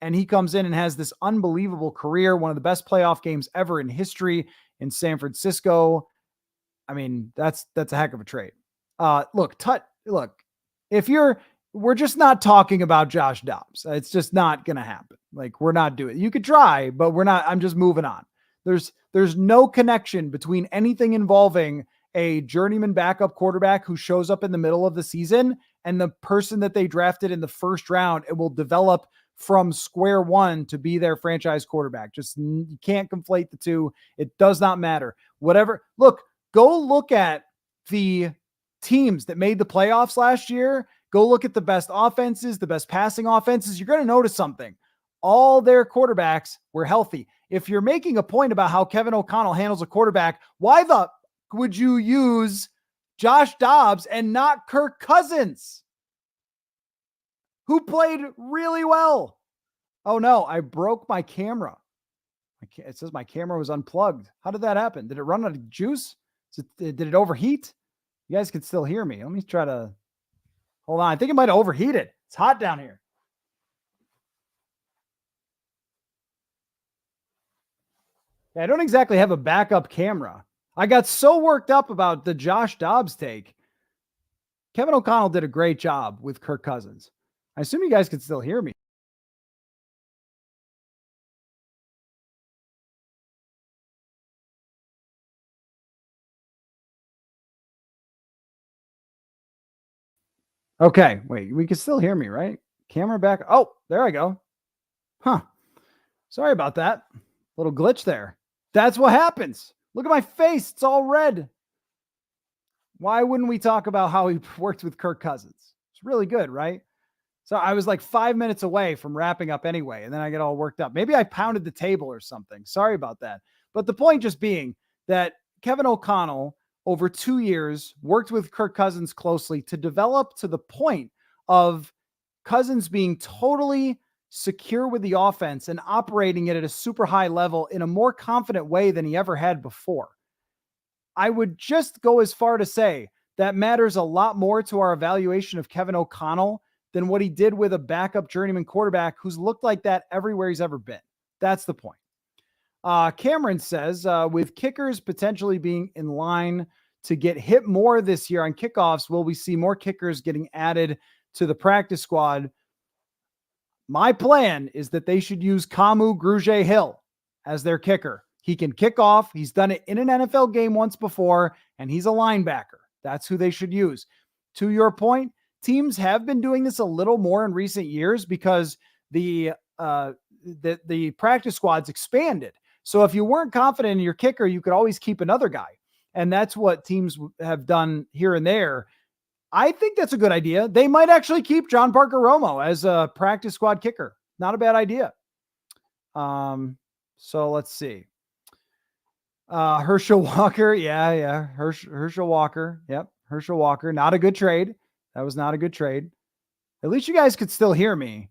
and he comes in and has this unbelievable career, one of the best playoff games ever in history in San Francisco. I mean, that's a heck of a trade. We're just not talking about Josh Dobbs. It's just not going to happen. Like, we're not doing it. You could try, but we're not. I'm just moving on. There's no connection between anything involving a journeyman backup quarterback who shows up in the middle of the season and the person that they drafted in the 1st round. It will develop from square one to be their franchise quarterback. Just, you can't conflate the two. It does not matter. Go look at the teams that made the playoffs last year. Go look at the best offenses, the best passing offenses. You're going to notice something. All their quarterbacks were healthy. If you're making a point about how Kevin O'Connell handles a quarterback, why the would you use Josh Dobbs and not Kirk Cousins, who played really well? Oh no, I broke my camera. It says my camera was unplugged. How did that happen? Did it run out of juice? Did it overheat? You guys can still hear me. Let me try to hold on. I think it might have overheated. It's hot down here. Yeah, I don't exactly have a backup camera. I got so worked up about the Josh Dobbs take Kevin O'Connell did a great job with Kirk Cousins. I assume you guys can still hear me. Okay, wait, we can still hear me, right? Camera back. Oh, there I go. Huh. Sorry about that. Little glitch there. That's what happens. Look at my face. It's all red. Why wouldn't we talk about how he worked with Kirk Cousins? It's really good, right? So I was like 5 minutes away from wrapping up anyway, and then I get all worked up. Maybe I pounded the table or something. Sorry about that. But the point just being that Kevin O'Connell, over 2 years, worked with Kirk Cousins closely to develop to the point of Cousins being totally secure with the offense and operating it at a super high level in a more confident way than he ever had before. I would just go as far to say that matters a lot more to our evaluation of Kevin O'Connell than what he did with a backup journeyman quarterback who's looked like that everywhere he's ever been. That's the point. Cameron says, with kickers potentially being in line to get hit more this year on kickoffs, will we see more kickers getting added to the practice squad? My plan is that they should use Kamu Grugier-Hill as their kicker. He can kick off. He's done it in an NFL game once before, and he's a linebacker. That's who they should use. To your point, teams have been doing this a little more in recent years because the practice squads expanded. So if you weren't confident in your kicker, you could always keep another guy. And that's what teams have done here and there. I think that's a good idea. They might actually keep John Parker Romo as a practice squad kicker. Not a bad idea. So let's see. Herschel Walker. Yeah. Herschel Walker. Yep. Herschel Walker. Not a good trade. That was not a good trade. At least you guys could still hear me.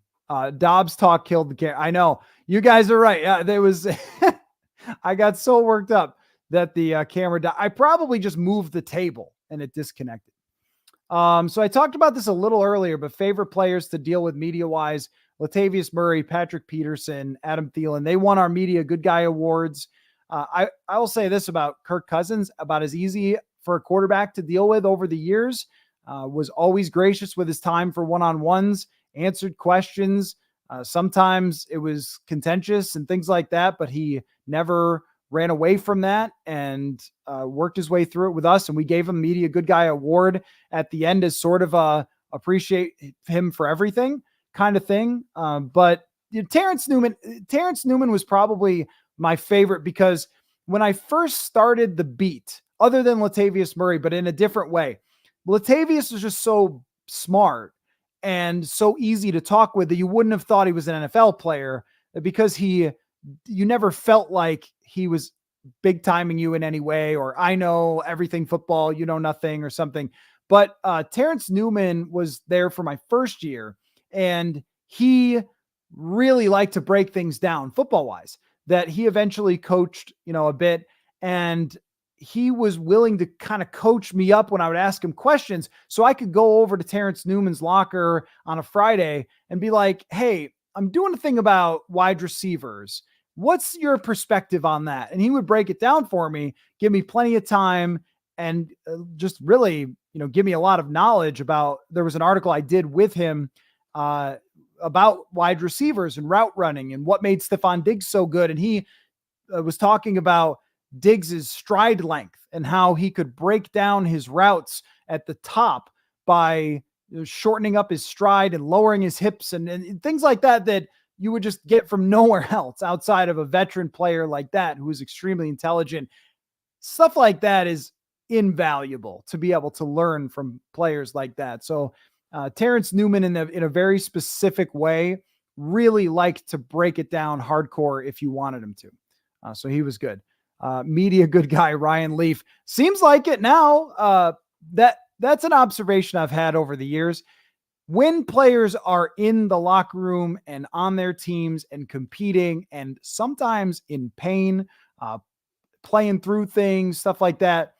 Dobbs talk killed the camera. I know. You guys are right. Yeah, there was. I got so worked up that the camera died. I probably just moved the table and it disconnected. So I talked about this a little earlier, but favorite players to deal with media-wise, Latavius Murray, Patrick Peterson, Adam Thielen, they won our Media Good Guy Awards. I will say this about Kirk Cousins, about as easy for a quarterback to deal with over the years, was always gracious with his time for one-on-ones, answered questions. Sometimes it was contentious and things like that, but he never ran away from that and worked his way through it with us. And we gave him Media Good Guy Award at the end as sort of a appreciate him for everything kind of thing. But Terrence Newman was probably my favorite because when I first started the beat, other than Latavius Murray, but in a different way, Latavius was just so smart and so easy to talk with that you wouldn't have thought he was an NFL player because you never felt like he was big timing you in any way, or I know everything football, you know nothing or something. But Terrence Newman was there for my first year, and he really liked to break things down football wise, that he eventually coached, a bit, and he was willing to kind of coach me up when I would ask him questions. So I could go over to Terrence Newman's locker on a Friday and be like, hey, I'm doing a thing about wide receivers. What's your perspective on that? And he would break it down for me, give me plenty of time, and just really, give me a lot of knowledge about, there was an article I did with him about wide receivers and route running and what made Stephon Diggs so good. And he was talking about Diggs's stride length and how he could break down his routes at the top by shortening up his stride and lowering his hips and things like that, that you would just get from nowhere else outside of a veteran player like that, who is extremely intelligent. Stuff like that is invaluable to be able to learn from players like that. So Terrence Newman in a very specific way really liked to break it down hardcore if you wanted him to. So he was good. Media Good Guy Ryan Leaf seems like it now. That's an observation I've had over the years. When players are in the locker room and on their teams and competing and sometimes in pain, playing through things, stuff like that,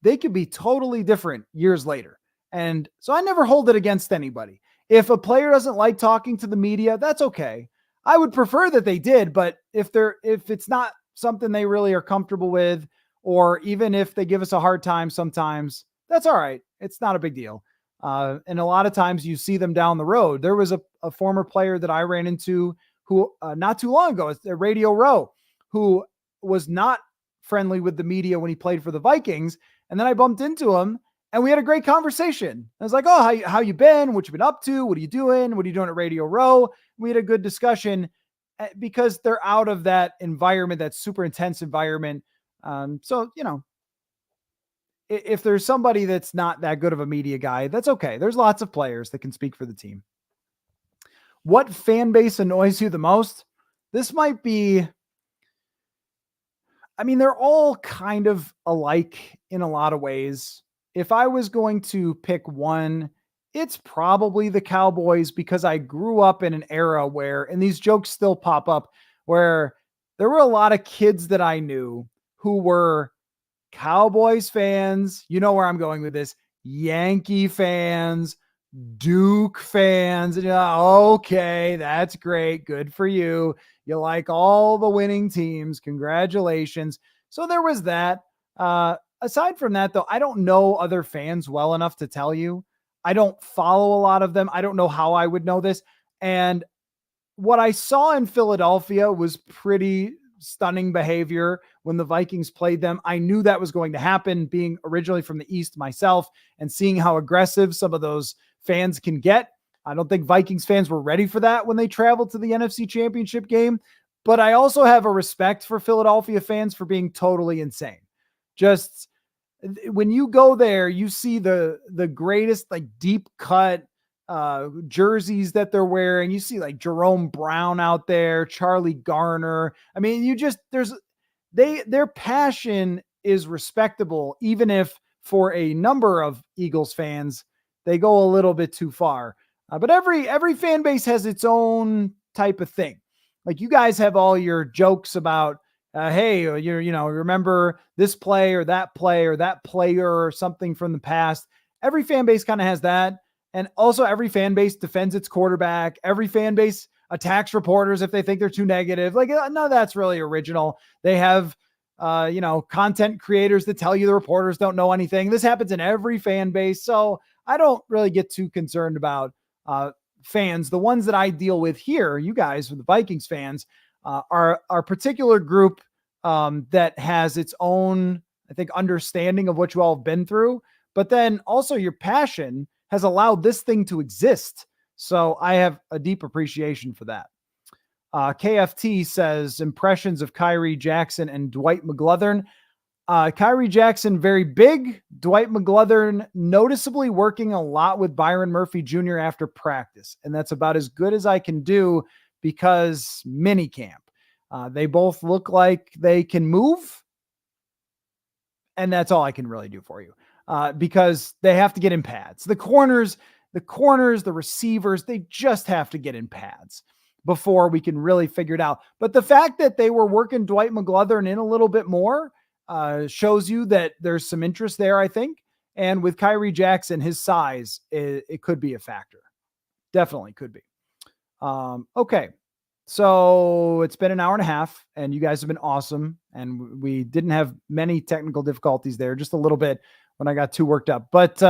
they could be totally different years later. And so I never hold it against anybody. If a player doesn't like talking to the media, that's okay. I would prefer that they did, but if it's not something they really are comfortable with, or even if they give us a hard time sometimes, that's all right. It's not a big deal. And a lot of times you see them down the road. There was a former player that I ran into who not too long ago, it's Radio Row, who was not friendly with the media when he played for the Vikings. And then I bumped into him and we had a great conversation. I was like, oh, how you been? What you been up to? What are you doing? What are you doing at Radio Row? We had a good discussion because they're out of that environment, that super intense environment. So, if there's somebody that's not that good of a media guy, that's okay. There's lots of players that can speak for the team. What fan base annoys you the most? This might be, they're all kind of alike in a lot of ways. If I was going to pick one, it's probably the Cowboys, because I grew up in an era where, and these jokes still pop up, where there were a lot of kids that I knew who were Cowboys fans. You know where I'm going with this. Yankee fans, Duke fans. And okay, that's great. Good for you. You like all the winning teams. Congratulations. So there was that. Aside from that, though, I don't know other fans well enough to tell you. I don't follow a lot of them. I don't know how I would know this. And what I saw in Philadelphia was pretty stunning behavior when the Vikings played them. I knew that was going to happen, being originally from the East myself and seeing how aggressive some of those fans can get. I don't think Vikings fans were ready for that when they traveled to the NFC Championship game. But I also have a respect for Philadelphia fans for being totally insane. Just when you go there, you see the greatest like deep cut jerseys that they're wearing. You see like Jerome Brown out there, Charlie Garner. Their passion is respectable, even if for a number of Eagles fans, they go a little bit too far. But every fan base has its own type of thing. Like you guys have all your jokes about, hey, remember this play or that player or something from the past. Every fan base kind of has that. And also every fan base defends its quarterback. Every fan base attacks reporters if they think they're too negative. Like none of that's really original. They have, content creators that tell you the reporters don't know anything. This happens in every fan base. So I don't really get too concerned about fans. The ones that I deal with here, you guys, the Vikings fans, are a particular group that has its own, I think, understanding of what you all have been through. But then also your passion has allowed this thing to exist. So I have a deep appreciation for that. KFT says impressions of Kyrie Jackson and Dwight McGlothern. Kyrie Jackson, very big. Dwight McGlothern, noticeably working a lot with Byron Murphy Jr. after practice. And that's about as good as I can do because mini camp. They both look like they can move. And that's all I can really do for you. Because they have to get in pads. The corners, the receivers, they just have to get in pads before we can really figure it out. But the fact that they were working Dwight McGlothern in a little bit more shows you that there's some interest there, I think. And with Kyrie Jackson, his size, it could be a factor. Definitely could be. Okay. So it's been an hour and a half and you guys have been awesome. And we didn't have many technical difficulties there, just a little bit when I got too worked up, but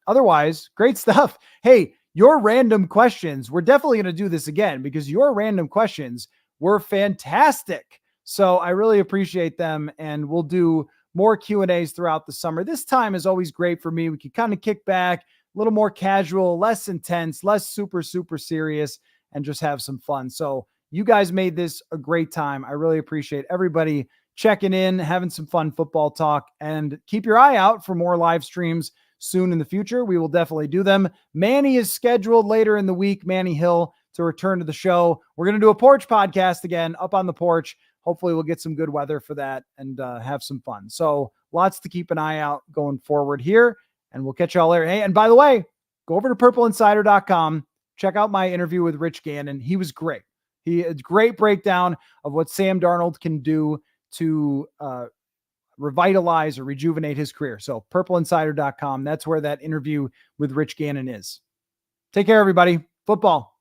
otherwise great stuff. Hey, your random questions, we're definitely going to do this again because your random questions were fantastic. So I really appreciate them. And we'll do more Q&As throughout the summer. This time is always great for me. We can kind of kick back, a little more casual, less intense, less super, super serious, and just have some fun. So you guys made this a great time. I really appreciate everybody checking in, having some fun football talk, and keep your eye out for more live streams soon in the future. We will definitely do them. Manny is scheduled later in the week, Manny Hill, to return to the show. We're going to do a porch podcast again up on the porch. Hopefully we'll get some good weather for that and have some fun. So lots to keep an eye out going forward here, and we'll catch y'all later. Hey, and by the way, go over to purpleinsider.com. Check out my interview with Rich Gannon. He was great. He had a great breakdown of what Sam Darnold can do to revitalize or rejuvenate his career. So purpleinsider.com. That's where that interview with Rich Gannon is. Take care, everybody. Football.